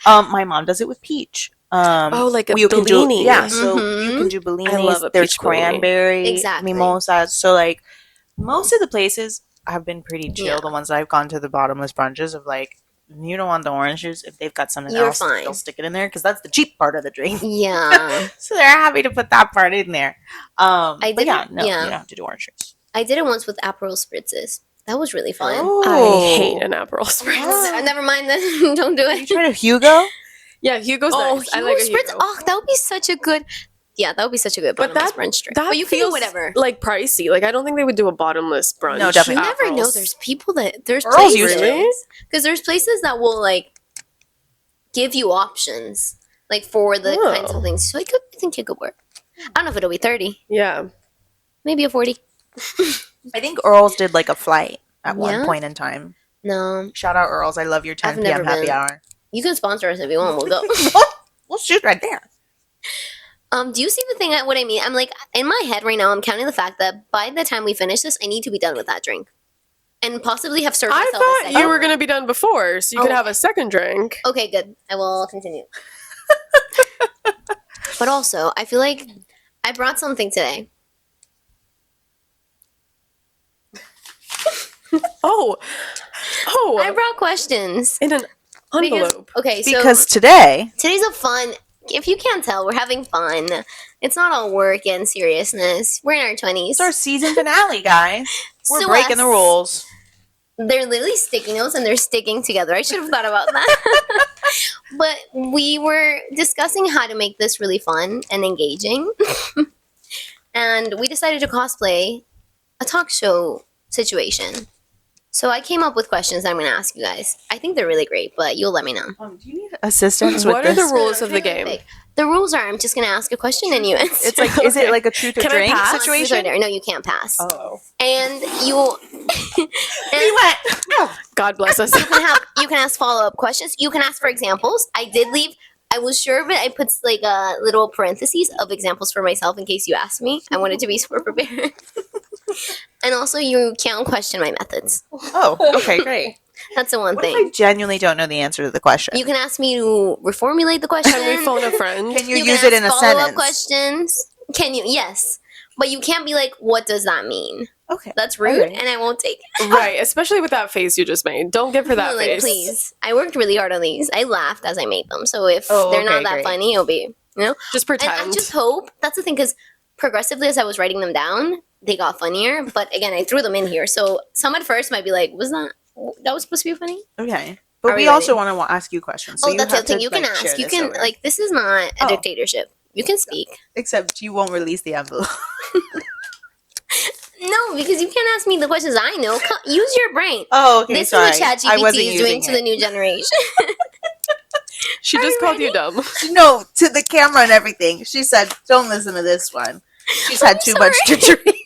Speaker 3: My mom does it with peach.
Speaker 2: Oh, like a
Speaker 3: you can do,
Speaker 2: Bellini.
Speaker 3: yeah. So
Speaker 1: Mhm.
Speaker 3: you can do bellinis.
Speaker 2: I love a
Speaker 3: There's
Speaker 2: peach Bellini.
Speaker 3: cranberry,
Speaker 1: Exactly.
Speaker 3: mimosas. So like most of the places have been pretty chill.
Speaker 1: Yeah.
Speaker 3: The ones that I've gone to the bottomless brunches of like. You don't want the orange juice. If they've got something
Speaker 1: You're
Speaker 3: else,
Speaker 1: fine.
Speaker 3: they'll stick it in there because that's the cheap part of the drink.
Speaker 1: Yeah.
Speaker 3: So they're happy to put that part in there. But
Speaker 1: did
Speaker 3: yeah,
Speaker 1: it-
Speaker 3: no,
Speaker 1: yeah.
Speaker 3: you don't have to do orange juice.
Speaker 1: I did it once with Aperol spritzes. That was really fun.
Speaker 2: I hate an Aperol spritz.
Speaker 3: Oh.
Speaker 1: Never mind then. Don't do
Speaker 3: You
Speaker 1: it.
Speaker 3: tried a Hugo?
Speaker 2: Yeah, Hugo's
Speaker 1: Oh,
Speaker 2: nice. I like a
Speaker 1: Hugo spritz.
Speaker 2: Hugo.
Speaker 1: Oh, that would be such a good. Yeah, that would be such a good
Speaker 2: But
Speaker 1: bottomless
Speaker 2: that-
Speaker 1: brunch drink.
Speaker 2: That
Speaker 1: But you can do
Speaker 2: feels
Speaker 1: whatever.
Speaker 2: like pricey. Like I don't think they would do a bottomless brunch.
Speaker 3: No,
Speaker 1: You
Speaker 3: definitely
Speaker 1: never know.
Speaker 2: Aperols.
Speaker 1: There's people that there's
Speaker 3: Earls
Speaker 1: places
Speaker 3: used
Speaker 2: to.
Speaker 1: because there's places that will like give you options like for the
Speaker 2: Oh.
Speaker 1: kinds of things. So I think it could work. I don't know if it'll be 30,
Speaker 2: Yeah.
Speaker 1: maybe a 40.
Speaker 3: I think Earls did like a flight at
Speaker 1: Yeah?
Speaker 3: one point in time.
Speaker 1: No,
Speaker 3: Shout out Earls. I love your 10
Speaker 1: I've
Speaker 3: p.m.
Speaker 1: never
Speaker 3: happy
Speaker 1: been.
Speaker 3: hour.
Speaker 1: you can sponsor us if you want. We'll go.
Speaker 3: We'll shoot right there.
Speaker 1: Do you see the thing? What I mean? I'm like in my head right now. I'm counting the fact that by the time we finish this, I need to be done with that drink, and possibly have served
Speaker 2: I
Speaker 1: myself a
Speaker 2: thought
Speaker 1: second.
Speaker 2: you were going to be done before, so you could
Speaker 1: Oh.
Speaker 2: have a second drink.
Speaker 1: Okay, good. I will continue. But also, I feel like I brought something today.
Speaker 2: Oh.
Speaker 1: I brought questions.
Speaker 2: In an
Speaker 1: Because,
Speaker 2: envelope.
Speaker 1: okay, so
Speaker 3: Because today,
Speaker 1: today's a fun. If you can't tell, we're having fun. It's not all work and seriousness. We're in our 20s.
Speaker 3: it's our season finale, guys. We're
Speaker 1: So
Speaker 3: breaking the rules.
Speaker 1: They're literally sticky notes and they're sticking together. I should have thought about that. But we were discussing how to make this really fun and engaging. And we decided to cosplay a talk show situation. So I came up with questions I'm going to ask you guys. I think they're really great, but you'll let me know.
Speaker 3: Do you need assistance with
Speaker 2: What are
Speaker 3: this?
Speaker 2: the rules of the
Speaker 1: Really
Speaker 2: game?
Speaker 1: quick. The rules are I'm just going to ask a question and you answer.
Speaker 3: It's like, is it like a truth or
Speaker 2: Can I
Speaker 3: drink
Speaker 2: pass?
Speaker 3: situation?
Speaker 1: No, you can't pass.
Speaker 3: Oh.
Speaker 1: And you
Speaker 3: We went. Oh.
Speaker 2: God bless us.
Speaker 1: you can ask follow-up questions. You can ask for examples. I was sure of it. I put like a little parentheses of examples for myself in case you asked me. I wanted to be super prepared. And also you can't question my methods.
Speaker 3: Oh, okay, great.
Speaker 1: That's the one
Speaker 3: What if
Speaker 1: thing.
Speaker 3: I genuinely don't know the answer to the question?
Speaker 1: You can ask me to reformulate the question.
Speaker 2: Can we phone a friend?
Speaker 3: Can you
Speaker 1: You
Speaker 3: use
Speaker 1: can
Speaker 3: it in a
Speaker 1: ask follow-up
Speaker 3: sentence?
Speaker 1: questions. Can you? Yes. But you can't be like, what does that mean?
Speaker 3: Okay.
Speaker 1: That's rude
Speaker 3: Alright.
Speaker 1: and I won't take it.
Speaker 2: Right, especially with that face you just made. Don't give her that
Speaker 1: Like,
Speaker 2: face.
Speaker 1: please. I worked really hard on these. I laughed as I made them. So if
Speaker 3: Oh,
Speaker 1: they're not
Speaker 3: okay,
Speaker 1: that
Speaker 3: great.
Speaker 1: funny, it'll be, you know?
Speaker 2: Just
Speaker 1: And
Speaker 2: pretend.
Speaker 1: I just hope, that's the thing, because progressively as I was writing them down, they got funnier. But again, I threw them in here. So some at first might be like, that was supposed to be funny?
Speaker 3: Okay. But
Speaker 1: Are
Speaker 3: we
Speaker 1: we
Speaker 3: also
Speaker 1: ready?
Speaker 3: want to ask you questions. So
Speaker 1: Oh,
Speaker 3: you
Speaker 1: that's the
Speaker 3: have
Speaker 1: other thing.
Speaker 3: to,
Speaker 1: You can
Speaker 3: like,
Speaker 1: ask.
Speaker 3: share
Speaker 1: You
Speaker 3: this
Speaker 1: can,
Speaker 3: over.
Speaker 1: like, this is not a
Speaker 3: Oh.
Speaker 1: dictatorship. You can speak.
Speaker 3: Except you won't release the envelope.
Speaker 1: No, because you can't ask me the questions I know. Use your brain.
Speaker 3: Oh, okay,
Speaker 1: This
Speaker 3: sorry.
Speaker 1: is what
Speaker 3: I wasn't
Speaker 1: ChatGPT is doing
Speaker 3: using
Speaker 1: to
Speaker 3: it.
Speaker 1: the new generation.
Speaker 2: She
Speaker 1: Are
Speaker 2: just
Speaker 1: you
Speaker 2: called
Speaker 1: ready?
Speaker 2: you dumb.
Speaker 3: No, to the camera and everything. She said, don't listen to this one. She's had too much to drink.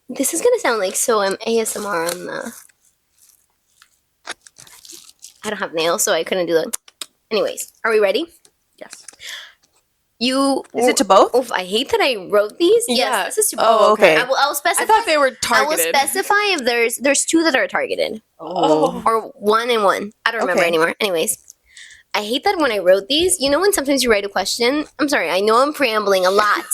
Speaker 1: This is gonna sound like so ASMR on the. I don't have nails, so I couldn't do that. Anyways, are we ready?
Speaker 3: Yes.
Speaker 1: Is
Speaker 3: Is it to both?
Speaker 1: Oof, I hate that I wrote these.
Speaker 2: Yeah.
Speaker 1: Yes, this is to
Speaker 3: Oh, okay.
Speaker 1: I will specify.
Speaker 2: I thought they were
Speaker 1: I will
Speaker 2: targeted.
Speaker 1: specify if there's two that are targeted
Speaker 3: Oh.
Speaker 1: or one and one. I don't remember
Speaker 3: Okay.
Speaker 1: anymore. Anyways, I hate that when I wrote these. You know when sometimes you write a question. I'm sorry. I know I'm preambling a lot.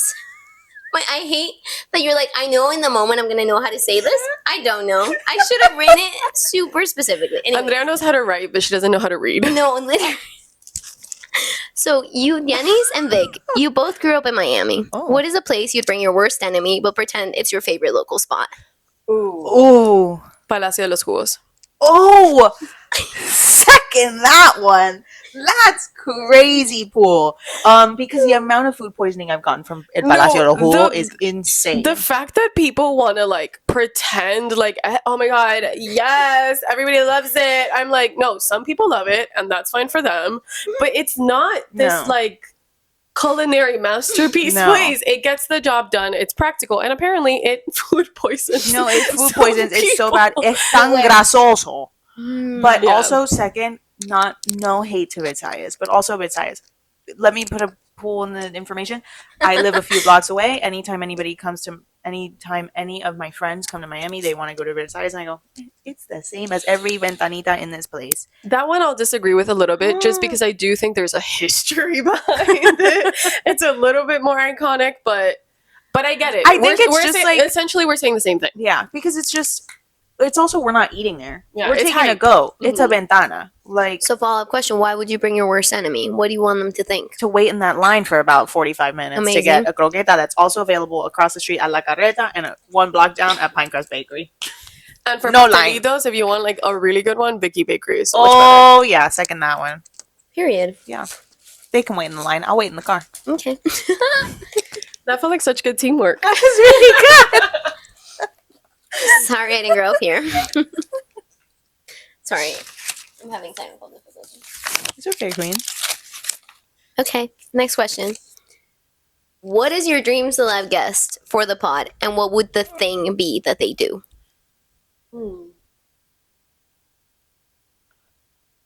Speaker 1: But I hate that you're like, I know in the moment I'm gonna know how to say this. I don't know. I should have written it super specifically. Anyway,
Speaker 2: Andrea knows how to write, but she doesn't know how to read.
Speaker 1: no, literally. So you, Denny's and Vic, you both grew up in Miami.
Speaker 3: Oh.
Speaker 1: What is a place you'd bring your worst enemy, but pretend it's your favorite local spot?
Speaker 3: Ooh.
Speaker 2: Palacio de los Jugos.
Speaker 3: Oh. Second that one. That's crazy, Pool. Because the amount of food poisoning I've gotten from El Palacio
Speaker 2: No,
Speaker 3: del Jugo
Speaker 2: the-
Speaker 3: is insane.
Speaker 2: The fact that people want to like pretend like, oh my god, yes, everybody loves it. I'm like, no, some people love it, and that's fine for them. But it's not this
Speaker 3: No.
Speaker 2: like culinary masterpiece
Speaker 3: No.
Speaker 2: place. It gets the job done. It's practical, and apparently it food poisons.
Speaker 3: No, it's food
Speaker 2: some
Speaker 3: poisons. It's so
Speaker 2: people.
Speaker 3: bad. Es tan grasoso. But
Speaker 2: Yeah.
Speaker 3: also, second, no hate to Vitayas, but also Vitayas. Let me put a pool in the information. I live a few blocks away. Anytime any of my friends come to Miami, they want to go to Vitayas, and I go, it's the same as every ventanita in this place.
Speaker 2: That one I'll disagree with a little bit, just because I do think there's a history behind it. It's a little bit more iconic, but I get it.
Speaker 3: I think it's just like-
Speaker 2: essentially we're saying the same thing.
Speaker 3: Yeah, because it's also we're not eating there.
Speaker 2: Yeah,
Speaker 3: we're
Speaker 2: it's
Speaker 3: taking a
Speaker 2: hype.
Speaker 3: go. It's a
Speaker 2: Mhm.
Speaker 3: ventana. Like
Speaker 1: So follow-up question, why would you bring your worst enemy? What do you want them to think?
Speaker 3: to wait in that line for about 45 minutes to
Speaker 1: Amazing.
Speaker 3: get a croqueta that's also available across the street at La Carreta and one block down at Pinecrest Bakery.
Speaker 2: And for
Speaker 3: No line.
Speaker 2: pastelitos, if you want like a really good one, Vicky Bakery is so much
Speaker 3: Oh, yeah, second that one.
Speaker 1: Period.
Speaker 3: They can wait in the line. I'll wait in the car.
Speaker 1: Okay.
Speaker 2: better. That felt like such good teamwork.
Speaker 3: That was really good.
Speaker 1: Sorry I didn't grow up here. Sorry. I'm having technical difficulties.
Speaker 3: It's okay, Queen.
Speaker 1: Okay, next question. What is your dream celeb guest for the pod, and what would the thing be that they do?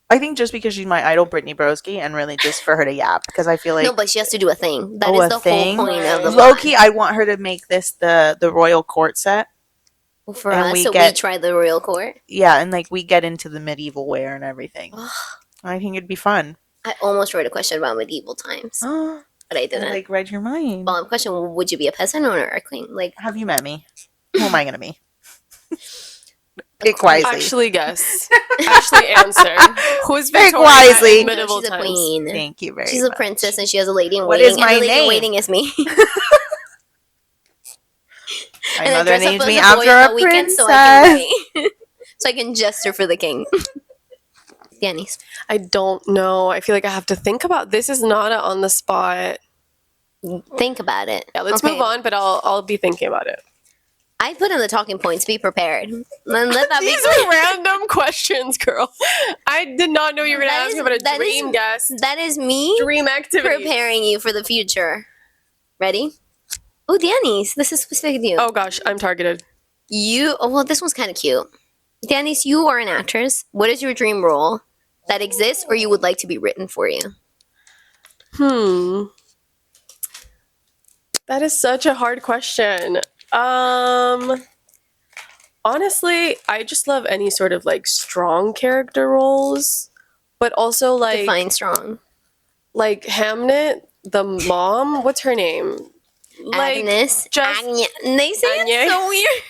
Speaker 3: I think just because she's my idol, Brittany Broski, and really just for her to yap, because I feel like
Speaker 1: No, but she has to do a thing. That
Speaker 3: Oh,
Speaker 1: is
Speaker 3: a
Speaker 1: the
Speaker 3: thing?
Speaker 1: whole point of the
Speaker 3: low
Speaker 1: pod.
Speaker 3: key, I want her to make this the royal court set.
Speaker 1: For
Speaker 3: and
Speaker 1: us,
Speaker 3: we
Speaker 1: so
Speaker 3: get-
Speaker 1: we try the royal court.
Speaker 3: Yeah, and like we get into the medieval wear and everything.
Speaker 1: Ugh.
Speaker 3: I think it'd be fun.
Speaker 1: I almost wrote a question about medieval times,
Speaker 3: Oh,
Speaker 1: but I
Speaker 3: I
Speaker 1: didn't.
Speaker 3: like read your mind.
Speaker 1: Follow-up question, would you be a peasant or a queen? Like,
Speaker 3: Have you met me? Who am I gonna be? Pick wisely.
Speaker 2: Actually, guess. Actually, answer. Who's
Speaker 3: Pick
Speaker 2: Victoria
Speaker 3: wisely.
Speaker 2: in medieval
Speaker 1: she's a
Speaker 2: times?
Speaker 1: queen.
Speaker 3: Thank you very
Speaker 1: She's
Speaker 3: much.
Speaker 1: a princess and she has a lady in
Speaker 3: What
Speaker 1: waiting.
Speaker 3: is my
Speaker 1: and the lady in
Speaker 3: name?
Speaker 1: waiting is me.
Speaker 3: My
Speaker 1: And I
Speaker 3: mother
Speaker 1: dress up
Speaker 3: named
Speaker 1: as
Speaker 3: me
Speaker 1: a boy
Speaker 3: after
Speaker 1: on
Speaker 3: a
Speaker 1: the weekend
Speaker 3: princess.
Speaker 1: so I can wait. So I can gesture for the king. Danny's.
Speaker 2: I don't know. I feel like I have to think about this. Is not a on the spot.
Speaker 1: Think about it.
Speaker 2: Yeah, let's move on, but I'll be thinking about it.
Speaker 1: I put in the talking points. Be prepared. Let that be
Speaker 2: These
Speaker 1: clear.
Speaker 2: are random questions, girl. I did not know you were going to ask me about a dream guest.
Speaker 1: That is me
Speaker 2: Dream activity.
Speaker 1: preparing you for the future. Ready? Oh, Danny's. This is specific to you.
Speaker 2: Oh gosh, I'm targeted.
Speaker 1: Well, this one's kind of cute. Danny's, you are an actress. What is your dream role that exists or you would like to be written for you?
Speaker 2: That is such a hard question. Honestly, I just love any sort of like strong character roles, but also like
Speaker 1: Define strong.
Speaker 2: Like Hamnet, the mom. What's her name? Like
Speaker 1: Agnes.
Speaker 2: just
Speaker 1: They say it so weird.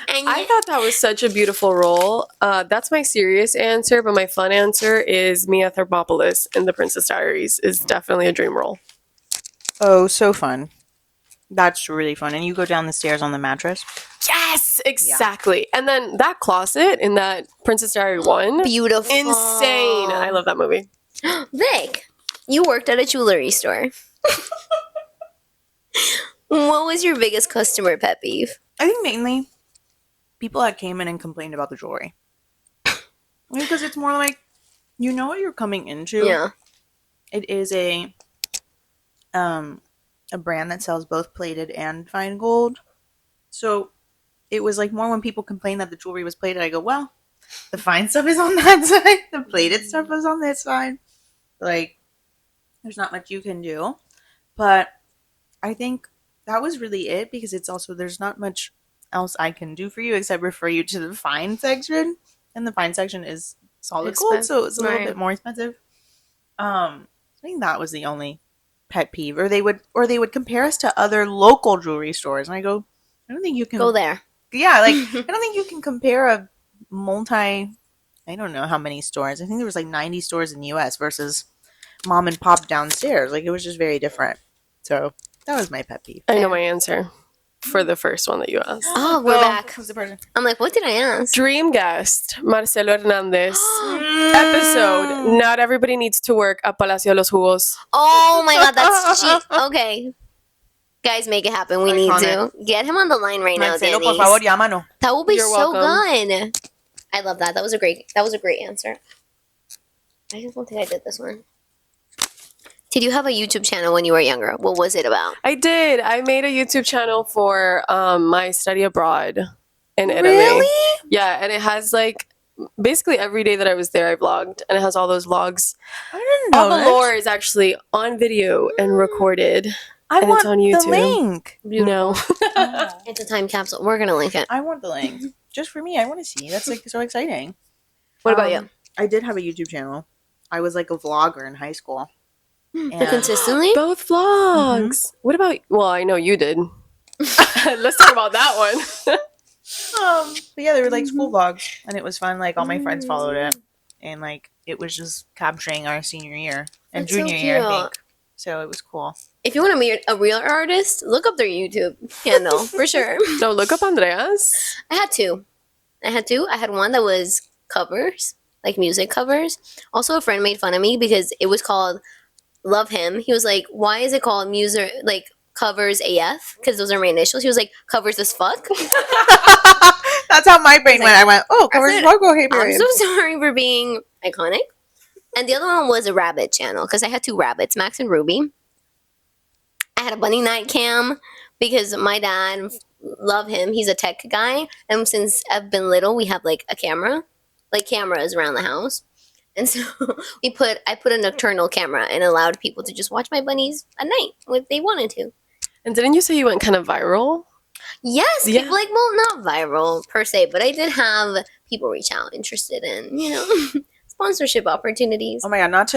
Speaker 2: I thought that was such a beautiful role. That's my serious answer, but my fun answer is Mia Thermopolis in The Princess Diaries is definitely a dream role.
Speaker 3: Oh, so fun. That's really fun. And you go down the stairs on the mattress.
Speaker 2: Yes, exactly. Yeah. And then that closet in that Princess Diary 1.
Speaker 1: Beautiful.
Speaker 2: Insane. I love that movie.
Speaker 1: Vic, you worked at a jewelry store. What was your biggest customer pet peeve?
Speaker 3: I think mainly people that came in and complained about the jewelry. Because it's more like, you know what you're coming into.
Speaker 1: Yeah.
Speaker 3: It is a brand that sells both plated and fine gold. So it was like more when people complained that the jewelry was plated, I go, well, the fine stuff is on that side. The plated stuff is on this side. Like, there's not much you can do. But I think that was really it, because it's also, there's not much else I can do for you except refer you to the fine section. And the fine section is solid gold, so it's a little bit more expensive. I think that was the only pet peeve. Or they would compare us to other local jewelry stores, and I go, I don't think you can
Speaker 1: go there.
Speaker 3: Yeah, like I don't think you can compare a I don't know how many stores. I think there was like 90 stores in the US versus mom and pop downstairs. Like, it was just very different. So that was my pet peeve.
Speaker 2: I know my answer for the first one that you asked.
Speaker 1: Oh, we're back.
Speaker 3: Who's the person?
Speaker 1: I'm like, what did I ask?
Speaker 2: Dream guest, Marcelo Hernandez. Episode, not everybody needs to work at Palacio de los Jugos.
Speaker 1: Oh my god, that's cheap. Okay. Guys, make it happen. We need to. Get him on the line right now,
Speaker 3: Marcelo,
Speaker 1: Denise.
Speaker 3: por favor, llámanos.
Speaker 1: That will be
Speaker 2: You're
Speaker 1: so
Speaker 2: welcome.
Speaker 1: good. I love that. That was a great answer. I just don't think I did this one. Did you have a YouTube channel when you were younger? What was it about?
Speaker 2: I did. I made a YouTube channel for my study abroad in Italy.
Speaker 1: Really?
Speaker 2: Yeah, and it has like basically every day that I was there, I vlogged, and it has all those vlogs.
Speaker 3: I didn't know
Speaker 2: All the
Speaker 3: that.
Speaker 2: lore is actually on video and recorded.
Speaker 3: I
Speaker 2: and
Speaker 3: want
Speaker 2: it's on YouTube.
Speaker 3: the link.
Speaker 2: No.
Speaker 1: It's a time capsule. We're going to link it.
Speaker 3: I want the link. Just for me. I want to see. That's like so exciting.
Speaker 1: What about you?
Speaker 3: I did have a YouTube channel. I was like a vlogger in high school.
Speaker 1: But consistently?
Speaker 2: Both vlogs. What about, well, I know you did. Let's talk about that one.
Speaker 3: But yeah, they were like school vlogs, and it was fun. Like, all my friends followed it, and like it was just capturing our senior year and
Speaker 1: That's so
Speaker 3: junior year, I
Speaker 1: cute.
Speaker 3: think. So it was cool.
Speaker 1: If you want to meet a real artist, look up their YouTube channel for sure.
Speaker 2: No, look up Andrea's.
Speaker 1: I had two. I had one that was covers, like music covers. Also, a friend made fun of me because it was called Love Him. He was like, why is it called music, like covers AF? Because those are my initials. He was like, covers as fuck.
Speaker 3: That's how my brain went. I went, oh, covers
Speaker 1: said,
Speaker 3: logo. Hey,
Speaker 1: I'm
Speaker 3: babe.
Speaker 1: so sorry for being iconic. And the other one was a rabbit channel because I had two rabbits, Max and Ruby. I had a bunny night cam because my dad, love him, he's a tech guy. And since I've been little, we have like a camera, like cameras around the house. And so I put a nocturnal camera and allowed people to just watch my bunnies at night if they wanted to.
Speaker 2: And didn't you say you went kind of viral?
Speaker 1: Yes,
Speaker 2: Yeah.
Speaker 1: people like, well, not viral per se, but I did have people reach out interested in, sponsorship opportunities.
Speaker 3: Oh my god, not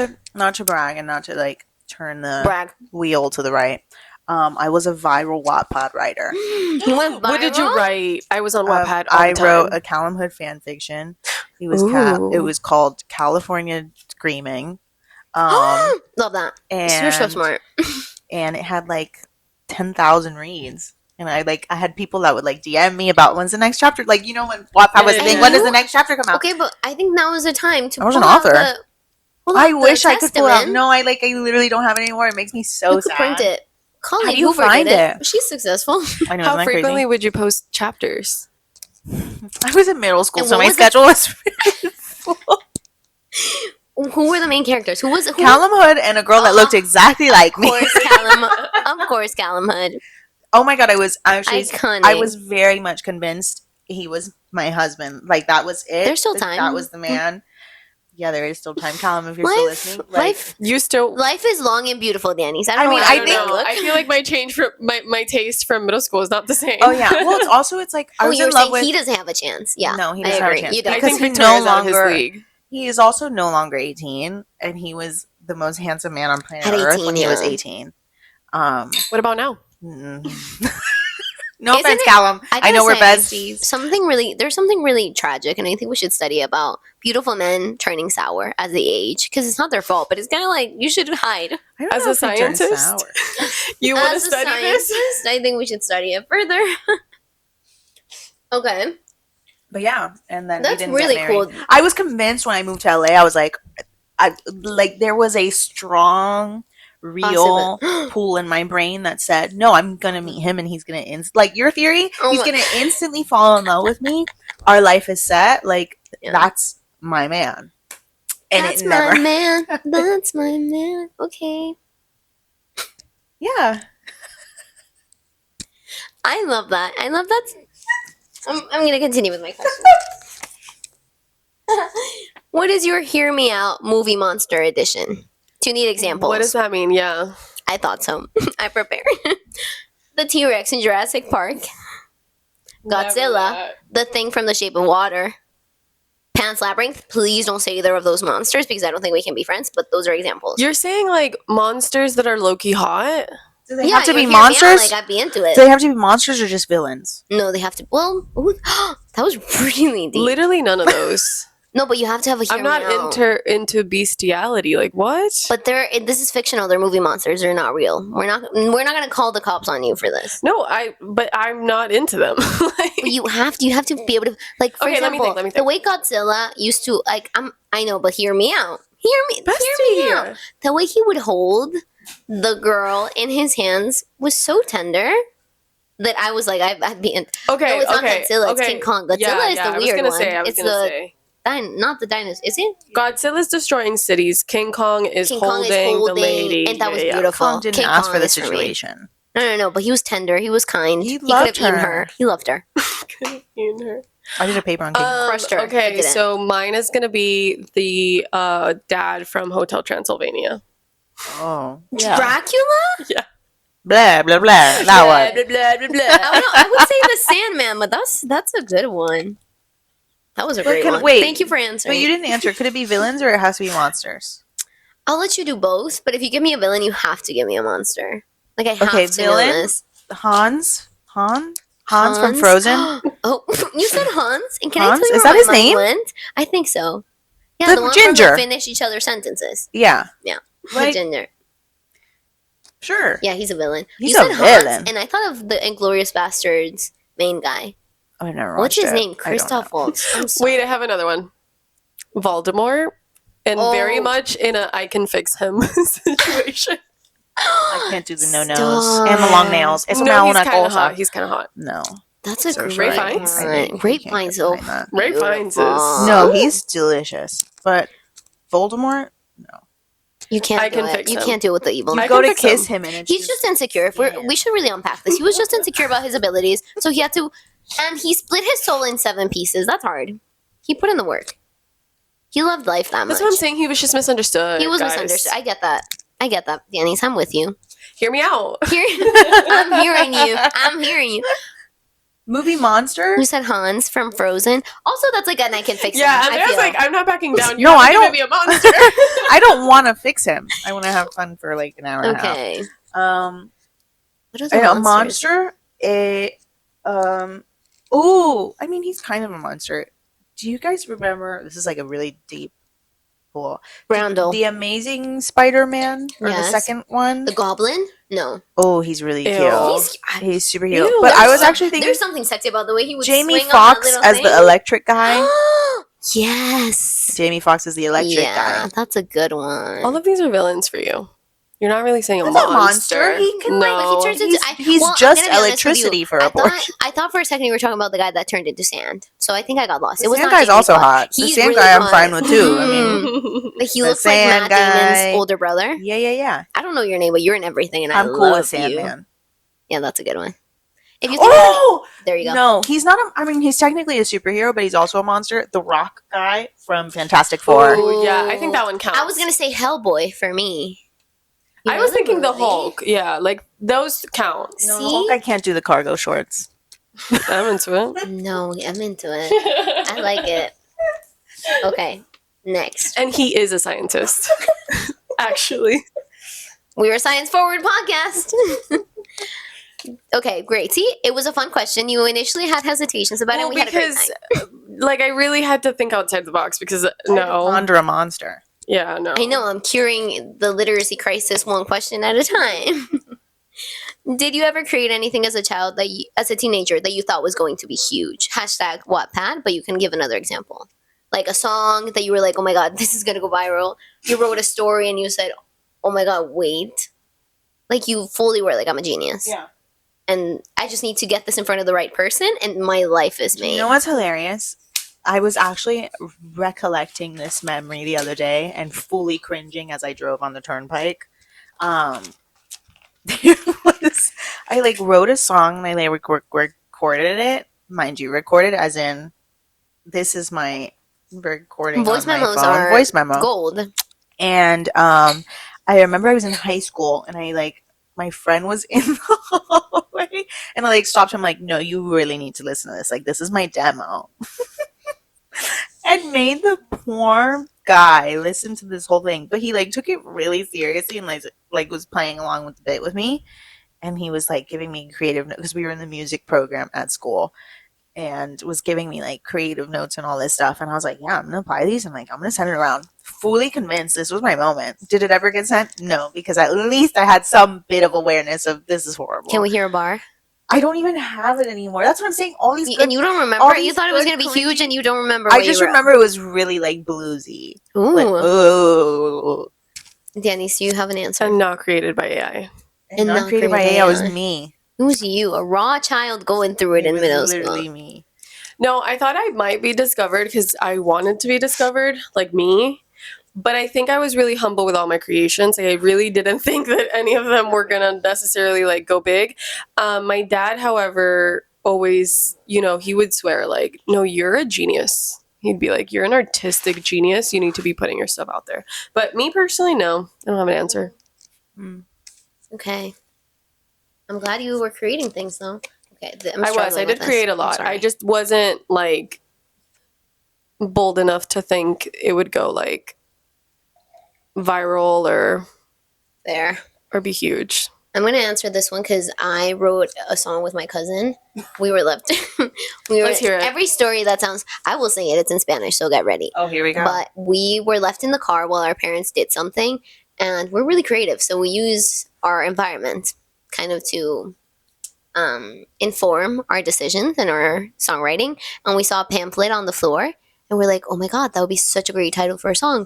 Speaker 3: to brag and not to like turn the
Speaker 1: Brag.
Speaker 3: wheel to the right. I was a viral Wattpad writer.
Speaker 1: You went viral?
Speaker 2: What did you write? I was on Wattpad all
Speaker 3: I
Speaker 2: the time.
Speaker 3: wrote a Callum Hood fan fiction. It was
Speaker 2: Ooh.
Speaker 3: it was called California Screaming.
Speaker 1: Love that.
Speaker 3: And
Speaker 1: You're so smart.
Speaker 3: and it had like 10,000 reads. And I had people that would like DM me about when's the next chapter. Like, you know, when Wattpad was a thing, when does the next chapter come out?
Speaker 1: Okay, but I think now is the time to
Speaker 3: I was
Speaker 1: pull
Speaker 3: an
Speaker 1: out
Speaker 3: author.
Speaker 1: I
Speaker 3: wish I could pull out. No, I literally don't have it anymore. It makes me so
Speaker 1: you could
Speaker 3: sad.
Speaker 1: print it. Colleen
Speaker 3: How do you
Speaker 1: Hoover
Speaker 3: find
Speaker 1: did
Speaker 3: it?
Speaker 1: She's successful.
Speaker 3: I know,
Speaker 2: How
Speaker 3: isn't that
Speaker 2: frequently
Speaker 3: crazy?
Speaker 2: would you post chapters?
Speaker 3: I was in middle school,
Speaker 1: And
Speaker 3: so
Speaker 1: what
Speaker 3: my
Speaker 1: was
Speaker 3: schedule was full.
Speaker 1: Who were the main characters? Who
Speaker 3: Callum Hood and a girl that looked exactly like me.
Speaker 1: Of course, Callum Hood.
Speaker 3: Oh my god, I was actually
Speaker 1: Iconic.
Speaker 3: I was very much convinced he was my husband. Like, that was it.
Speaker 1: There's still time.
Speaker 3: That was the man. Yeah, there is still time, Callum, if you're still listening.
Speaker 1: Life is long and beautiful, Danny. So I don't know.
Speaker 2: I feel like my change from my taste from middle school is not the same.
Speaker 3: Oh yeah. Well, it's like I was in love with.
Speaker 1: He doesn't have a chance. Yeah.
Speaker 3: No, he doesn't have a chance.
Speaker 2: I think
Speaker 3: he's
Speaker 2: no longer.
Speaker 3: He is also no longer 18, and he was the most handsome man on planet Earth when he was 18.
Speaker 2: What about now?
Speaker 3: No offense, Callum. I know we're besties.
Speaker 1: There's something really tragic, and I think we should study about beautiful men turning sour as they age, because it's not their fault, but it's kind of like you should hide.
Speaker 2: As a scientist, you want to study this?
Speaker 1: I think we should study it further. Okay.
Speaker 3: But yeah, and then
Speaker 1: that's really cool.
Speaker 3: I was convinced when I moved to LA. I was like, there was a strong, real pull in my brain that said, "No, I'm gonna meet him, and he's gonna your theory. He's gonna instantly fall in love with me. Our life is set. That's my man." And
Speaker 1: that's
Speaker 3: it never.
Speaker 1: My man. That's my man. Okay.
Speaker 3: Yeah.
Speaker 1: I love that. I'm going to continue with my question. What is your Hear Me Out movie monster edition? Do you need examples?
Speaker 2: What does that mean? Yeah.
Speaker 1: I thought so. I prepared. The T-Rex in Jurassic Park. Godzilla. The Thing from The Shape of Water. Pan's Labyrinth. Please don't say either of those monsters because I don't think we can be friends, but those are examples.
Speaker 2: You're saying monsters that are low-key hot?
Speaker 3: Do they have to be monsters?
Speaker 1: I'd be into it.
Speaker 3: Do they have to be monsters or just villains?
Speaker 1: No, they have to. Well, that was really deep.
Speaker 2: Literally none of those.
Speaker 1: No, but you have to have a Hear
Speaker 2: I'm not into bestiality. Like, what?
Speaker 1: But this is fictional. They're movie monsters. They're not real. We're not going to call the cops on you for this.
Speaker 2: No, but I'm not into them.
Speaker 1: But you have to be able to, for example,
Speaker 2: let me think.
Speaker 1: The way Godzilla used to, I know, but hear me out. Hear me out. The way he would hold the girl in his hands was so tender that I was like, I'd be in.
Speaker 2: Okay,
Speaker 1: no, it's not Godzilla. It's King Kong. Godzilla is the weird one.
Speaker 2: I was gonna say.
Speaker 1: Not the dinosaur. Is it?
Speaker 2: Godzilla's destroying cities. King Kong is holding the lady.
Speaker 1: And that was beautiful.
Speaker 3: Kong didn't ask for the situation.
Speaker 1: No. But he was tender. He was kind.
Speaker 3: He loved
Speaker 1: could have eaten her. He loved her.
Speaker 2: Could have eaten her.
Speaker 3: I did a paper on King Kong.
Speaker 1: Crushed her.
Speaker 2: Okay, so mine is going to be the dad from Hotel Transylvania.
Speaker 3: Oh. Yeah.
Speaker 1: Dracula?
Speaker 2: Yeah.
Speaker 3: Blah, blah, blah. That one.
Speaker 1: Blah, blah, blah, blah. I would say the Sandman, but that's a good one. That was a great one.
Speaker 3: Wait,
Speaker 1: thank you for answering.
Speaker 3: But you didn't answer. Could it be villains or it has to be monsters?
Speaker 1: I'll let you do both, but if you give me a villain, you have to give me a monster. I have to
Speaker 3: villain?
Speaker 1: know this.
Speaker 3: Hans from Frozen.
Speaker 1: Oh, you said Hans? And can
Speaker 3: Hans?
Speaker 1: I tell you
Speaker 3: Is
Speaker 1: where
Speaker 3: that his
Speaker 1: my mind
Speaker 3: name?
Speaker 1: went? I think so. Yeah,
Speaker 3: The
Speaker 1: one
Speaker 3: ginger.
Speaker 1: where they finish each other's sentences.
Speaker 3: Yeah.
Speaker 1: Yeah.
Speaker 3: Like,
Speaker 1: The ginger.
Speaker 3: Sure.
Speaker 1: Yeah, he's a villain.
Speaker 3: He's
Speaker 1: you
Speaker 3: a
Speaker 1: said
Speaker 3: villain.
Speaker 1: Hans, and I thought of the Inglourious Bastards main guy.
Speaker 3: I never
Speaker 1: What's
Speaker 3: watched
Speaker 1: his
Speaker 3: it.
Speaker 1: name? Christoph Waltz. I'm sorry.
Speaker 2: Wait, I have another one. Voldemort. And very much in a I can fix him situation.
Speaker 3: I can't do the no-nos
Speaker 1: Stop.
Speaker 3: and the long nails. It's
Speaker 2: No, he's
Speaker 3: una
Speaker 2: kind of
Speaker 3: cosa.
Speaker 2: hot. He's kind of hot.
Speaker 3: No.
Speaker 1: That's a
Speaker 3: So
Speaker 1: great
Speaker 2: Ray Fiennes?
Speaker 1: one. Ray Fiennes. Oh,
Speaker 2: Ray Fiennes is...
Speaker 3: No, he's delicious. But Voldemort? No.
Speaker 1: You can't.
Speaker 2: I
Speaker 1: do
Speaker 2: can
Speaker 1: it.
Speaker 2: fix
Speaker 1: You
Speaker 2: him.
Speaker 1: can't do it with the evil.
Speaker 2: I
Speaker 3: You go
Speaker 2: can
Speaker 3: to
Speaker 2: fix
Speaker 3: kiss
Speaker 2: him.
Speaker 3: him and it's
Speaker 1: He's just insecure. We should really unpack this. He was just insecure about his abilities, so he had to, and he split his soul in 7 pieces. That's hard. He put in the work. He loved life that much.
Speaker 2: That's what I'm saying. He was just misunderstood.
Speaker 1: He was
Speaker 2: guys.
Speaker 1: misunderstood. I get that, Danny's. I'm with you.
Speaker 2: Hear me out.
Speaker 1: I'm hearing you.
Speaker 3: Movie monster?
Speaker 1: You said Hans from Frozen. Also, that's like an I can fix him.
Speaker 2: Yeah,
Speaker 1: I
Speaker 2: Andrea's
Speaker 1: feel.
Speaker 2: like, I'm not backing down. You
Speaker 3: No,
Speaker 2: have to
Speaker 3: I
Speaker 2: give
Speaker 3: don't-
Speaker 2: me a monster.
Speaker 3: I don't want to fix him. I want to have fun for like an hour and a half.
Speaker 1: Okay. What are
Speaker 3: A
Speaker 1: the
Speaker 3: monster? Oh, I mean, he's kind of a monster. Do you guys remember? This is like a really deep cool.
Speaker 1: Brando.
Speaker 3: The Amazing Spider-Man, or the
Speaker 1: Yes.
Speaker 3: second one.
Speaker 1: The Goblin? No.
Speaker 3: Oh, he's really
Speaker 2: Ew.
Speaker 3: cute. He's super cute.
Speaker 2: Ew.
Speaker 3: But I was
Speaker 1: There's
Speaker 3: actually thinking
Speaker 1: there's something sexy about the way he would
Speaker 3: Jamie
Speaker 1: swing on that
Speaker 3: Foxx
Speaker 1: little
Speaker 3: as
Speaker 1: thing.
Speaker 3: the electric guy.
Speaker 1: Yes.
Speaker 3: Jamie Foxx is the electric
Speaker 1: Yeah,
Speaker 3: guy.
Speaker 1: that's a good one.
Speaker 2: All of these are villains for you. You're not really saying a
Speaker 3: That's a
Speaker 2: monster.
Speaker 3: monster. He can, like,
Speaker 2: no.
Speaker 1: He turns into.
Speaker 3: He's
Speaker 1: well, I'm
Speaker 3: just
Speaker 1: gonna be honest with you.
Speaker 3: electricity for a portion.
Speaker 1: I thought for a second you were talking about the guy that turned into sand. So I think I got lost.
Speaker 3: The
Speaker 1: It was
Speaker 3: sand
Speaker 1: not
Speaker 3: guy's
Speaker 1: Jamie
Speaker 3: also
Speaker 1: Foxx.
Speaker 3: hot. The
Speaker 1: He's
Speaker 3: sand
Speaker 1: really
Speaker 3: guy I'm
Speaker 1: hot.
Speaker 3: fine with too. I mean,
Speaker 1: Like, he
Speaker 3: the
Speaker 1: looks like
Speaker 3: sand
Speaker 1: Matt Damon's
Speaker 3: guy.
Speaker 1: older brother.
Speaker 3: yeah.
Speaker 1: I don't know your name, but you're in everything, and I
Speaker 3: I'm
Speaker 1: love
Speaker 3: cool with
Speaker 1: you.
Speaker 3: Sandman.
Speaker 1: Yeah, that's a good one. If you think
Speaker 3: Oh!
Speaker 1: there you go.
Speaker 3: No, he's not I mean, he's technically a superhero, but he's also a monster. The Rock guy from Fantastic Four.
Speaker 2: Ooh, yeah, I think that one counts.
Speaker 1: I was gonna say Hellboy for me. You
Speaker 2: I
Speaker 1: know
Speaker 2: was
Speaker 1: the
Speaker 2: thinking the
Speaker 1: movie?
Speaker 2: Hulk. Yeah, like those count.
Speaker 3: No,
Speaker 1: See?
Speaker 3: Hulk, I can't do the cargo shorts.
Speaker 2: I'm into it.
Speaker 1: No, I'm into it. I like it. Okay, next.
Speaker 2: And he is a scientist. Actually.
Speaker 1: We were a science forward podcast. Okay, great. See, it was a fun question. You initially had hesitations about it. And we had a great time.
Speaker 2: like, I really had to think outside the box because no.
Speaker 3: Ponder a monster.
Speaker 2: Yeah, no.
Speaker 1: I know. I'm curing the literacy crisis one question at a time. Did you ever create anything as a child as a teenager that you thought was going to be huge? Hashtag Wattpad, but you can give another example. Like a song that you were like, oh my God, this is going to go viral. You wrote a story and you said, oh my God, wait. Like you fully were like, I'm a genius.
Speaker 3: Yeah.
Speaker 1: And I just need to get this in front of the right person and my life is made.
Speaker 3: You know what's hilarious? I was actually recollecting this memory the other day and fully cringing as I drove on the turnpike. There was, I like wrote a song and I like recorded it. Mind you, recorded as in this is my recording
Speaker 1: Voice
Speaker 3: on my
Speaker 1: memos
Speaker 3: phone.
Speaker 1: are
Speaker 3: Voice memo.
Speaker 1: gold.
Speaker 3: And I remember I was in high school and I like my friend was in the hallway and I like stopped him like, no, you really need to listen to this. Like this is my demo. And made the poor guy listen to this whole thing. But he like took it really seriously and like was playing along with the bit with me. And he was like giving me creative notes because we were in the music program at school and was giving me like creative notes and all this stuff. And I was like, yeah, I'm gonna apply these and like I'm gonna send it around. Fully convinced this was my moment. Did it ever get sent? No, because at least I had some bit of awareness of this is horrible.
Speaker 1: Can we hear a bar?
Speaker 3: I don't even have it anymore. That's what I'm saying. All these good,
Speaker 1: And you don't remember
Speaker 3: all
Speaker 1: it? You
Speaker 3: these
Speaker 1: thought it was
Speaker 3: good
Speaker 1: going to be huge and you don't remember
Speaker 3: I
Speaker 1: what
Speaker 3: just
Speaker 1: you wrote.
Speaker 3: remember it was really like bluesy.
Speaker 1: Ooh.
Speaker 3: Like, oh.
Speaker 1: Denise, do you have an answer?
Speaker 2: And not created by AI.
Speaker 3: And
Speaker 1: And
Speaker 3: not
Speaker 1: not
Speaker 3: created by
Speaker 1: created
Speaker 3: AI,
Speaker 1: by
Speaker 3: was
Speaker 1: AI.
Speaker 3: me.
Speaker 1: Who's you? A raw child going through it in
Speaker 3: was
Speaker 1: middle
Speaker 3: literally
Speaker 1: school.
Speaker 3: me.
Speaker 2: No, I thought I might be discovered because I wanted to be discovered, like me. But I think I was really humble with all my creations. Like, I really didn't think that any of them were going to necessarily like go big. My dad, however, always, he would swear like, no, you're a genius. He'd be like, you're an artistic genius. You need to be putting your stuff out there. But me personally, no, I don't have an answer.
Speaker 1: Okay. I'm glad you were creating things though. Okay.
Speaker 2: I did create a lot. I just wasn't like bold enough to think it would go like viral or be huge.
Speaker 1: I'm going to answer this one because I wrote a song with my cousin. We were left.
Speaker 2: Let's hear it.
Speaker 1: Every story that sounds, I will sing it. It's in Spanish, so get ready.
Speaker 3: Oh, here we go.
Speaker 1: But we were left in the car while our parents did something, and we're really creative. So we use our environment kind of to inform our decisions and our songwriting. And we saw a pamphlet on the floor, and we're like, oh my God, that would be such a great title for a song.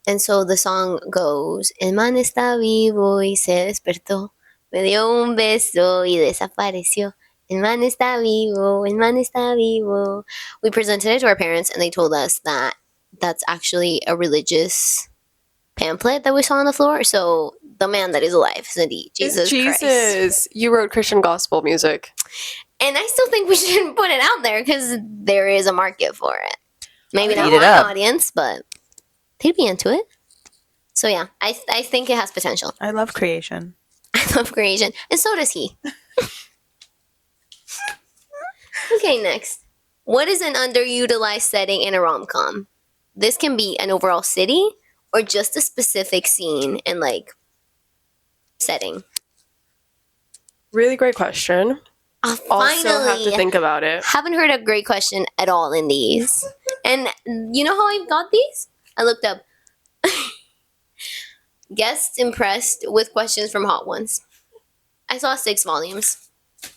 Speaker 1: And so the song goes, El man está vivo y se despertó, me dio un beso y desapareció. El man está vivo, el man está vivo. We presented it to our parents and they told us that that's actually a religious pamphlet that we saw on the floor. So the man that is alive is indeed Jesus Christ.
Speaker 2: You wrote Christian gospel music.
Speaker 1: And I still think we should put it out there because there is a market for it. Maybe not
Speaker 3: Eat it
Speaker 1: my
Speaker 3: up.
Speaker 1: audience, but they'd be into it. So yeah, I think it has potential.
Speaker 3: I love creation.
Speaker 1: I love creation. And so does he. Okay, next. What is an underutilized setting in a rom-com? This can be an overall city or just a specific scene and like setting.
Speaker 2: Really great question.
Speaker 1: Finally,
Speaker 2: Also have to think about it.
Speaker 1: haven't heard a great question at all in these. And you know how I got these? I looked up Guests impressed with questions from hot ones. I saw 6 volumes.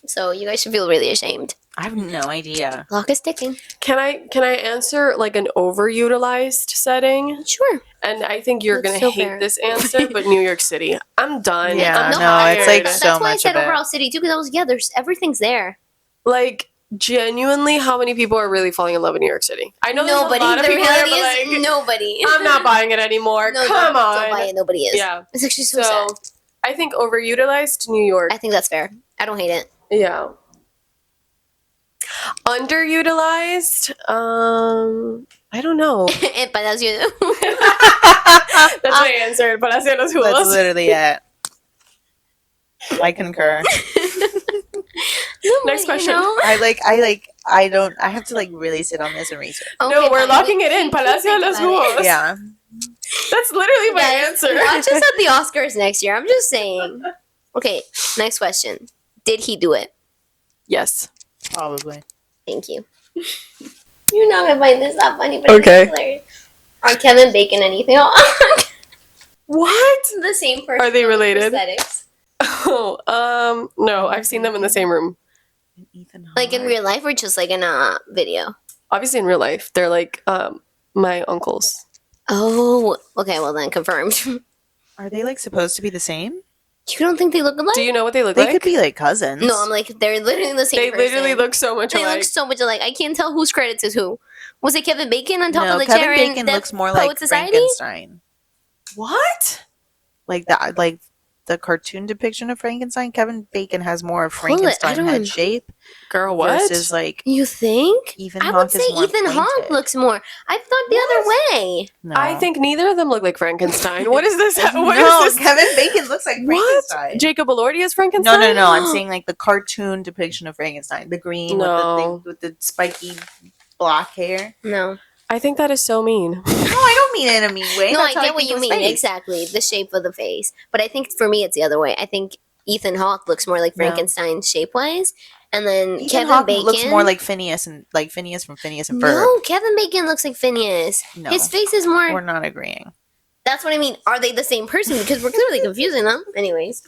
Speaker 1: So you guys should feel really ashamed.
Speaker 3: I have no idea.
Speaker 1: Clock is ticking.
Speaker 2: Can I answer like an overutilized setting?
Speaker 1: Sure.
Speaker 2: And I think you're
Speaker 1: That's
Speaker 2: gonna
Speaker 1: so
Speaker 2: hate
Speaker 1: fair.
Speaker 2: this answer, but New York City. I'm done.
Speaker 3: Yeah,
Speaker 2: I'm
Speaker 3: no,
Speaker 2: tired.
Speaker 3: it's like
Speaker 1: That's
Speaker 3: so
Speaker 1: why I
Speaker 3: much
Speaker 1: said
Speaker 3: of it.
Speaker 1: overall city too, because I was there's everything's there.
Speaker 2: Like genuinely, how many people are really falling in love with New York City? I know
Speaker 1: Nobody.
Speaker 2: there's a lot of
Speaker 1: The
Speaker 2: people there,
Speaker 1: reality
Speaker 2: but
Speaker 1: is
Speaker 2: like,
Speaker 1: nobody.
Speaker 2: I'm not buying it anymore.
Speaker 1: No,
Speaker 2: Come
Speaker 1: don't buy
Speaker 2: on.
Speaker 1: it. Nobody is.
Speaker 2: Yeah.
Speaker 1: It's actually so
Speaker 2: So
Speaker 1: sad.
Speaker 2: I think overutilized New York.
Speaker 1: I think that's fair. I don't hate it.
Speaker 2: Yeah. Underutilized. I don't know.
Speaker 1: But that's you.
Speaker 2: That's my answer. Palacio de los
Speaker 3: That's
Speaker 2: Jugos.
Speaker 3: literally it. I concur.
Speaker 2: Next question.
Speaker 3: I have to like really sit on this and research.
Speaker 2: No, we're locking it in. Palacio de los Jugos.
Speaker 3: Yeah.
Speaker 2: That's literally my
Speaker 1: Guys,
Speaker 2: answer.
Speaker 1: watch us at the Oscars next year. I'm just saying. Okay, next question. Did he do it?
Speaker 2: Yes.
Speaker 3: Probably.
Speaker 1: Thank you. You're not gonna find this that funny, but
Speaker 2: Okay.
Speaker 1: it's hilarious. Are Kevin Bacon anything?
Speaker 2: What?
Speaker 1: The same person.
Speaker 2: Are they related?
Speaker 1: Prosthetics.
Speaker 2: Oh, no. I've seen them in the same room.
Speaker 3: Ethan Hawke.
Speaker 1: Like in real life or just like in a video?
Speaker 2: Obviously, in real life, they're like my uncles.
Speaker 1: Oh, okay. Well then, confirmed.
Speaker 3: Are they like supposed to be the same?
Speaker 1: You don't think they look alike?
Speaker 2: Do you know what they look
Speaker 3: They
Speaker 2: like?
Speaker 3: could be like cousins.
Speaker 1: No, I'm like they're literally the same.
Speaker 2: They literally
Speaker 1: person.
Speaker 2: look so much
Speaker 1: They
Speaker 2: alike.
Speaker 1: look so much alike. I can't tell whose credits is who. Was it Kevin Bacon on top
Speaker 3: No,
Speaker 1: of the
Speaker 3: Kevin
Speaker 1: chair?
Speaker 3: Bacon
Speaker 1: in Death
Speaker 3: looks more
Speaker 1: Poet
Speaker 3: like
Speaker 1: Society?
Speaker 3: Frankenstein.
Speaker 2: What?
Speaker 3: Like that, like the cartoon depiction of Frankenstein. Kevin Bacon has more of
Speaker 1: Pull it, I
Speaker 3: Frankenstein
Speaker 1: don't
Speaker 3: head
Speaker 1: know.
Speaker 3: shape
Speaker 2: Girl, what?
Speaker 3: versus like
Speaker 1: You think?
Speaker 3: Ethan
Speaker 1: I would
Speaker 3: Hawke
Speaker 1: say
Speaker 3: is more
Speaker 1: Ethan Hawke
Speaker 3: pointed.
Speaker 1: looks more. I thought the other way.
Speaker 3: No.
Speaker 2: I think neither of them look like Frankenstein. What is this? What
Speaker 3: no,
Speaker 2: is this?
Speaker 3: Kevin Bacon looks like
Speaker 2: What?
Speaker 3: Frankenstein.
Speaker 2: Jacob Elordi is
Speaker 3: No,
Speaker 2: Frankenstein?
Speaker 3: no. I'm saying like the cartoon depiction of Frankenstein, the green
Speaker 2: No.
Speaker 3: with the spiky black hair.
Speaker 1: No.
Speaker 2: I think that is so mean.
Speaker 3: No, I don't mean it in a mean way.
Speaker 1: No, I
Speaker 3: That's how
Speaker 1: get what
Speaker 3: think
Speaker 1: you
Speaker 3: of
Speaker 1: mean.
Speaker 3: his face.
Speaker 1: Exactly. The shape of the face. But I think for me, it's the other way. I think Ethan Hawke looks more like
Speaker 3: No.
Speaker 1: Frankenstein shape-wise. And then
Speaker 3: Ethan
Speaker 1: Kevin
Speaker 3: Hawke
Speaker 1: Bacon
Speaker 3: looks more like Phineas from Phineas and Ferb.
Speaker 1: No, Kevin Bacon looks like Phineas.
Speaker 3: No.
Speaker 1: His face is more.
Speaker 3: We're not agreeing.
Speaker 1: That's what I mean. Are they the same person? Because we're clearly confusing them. Anyways.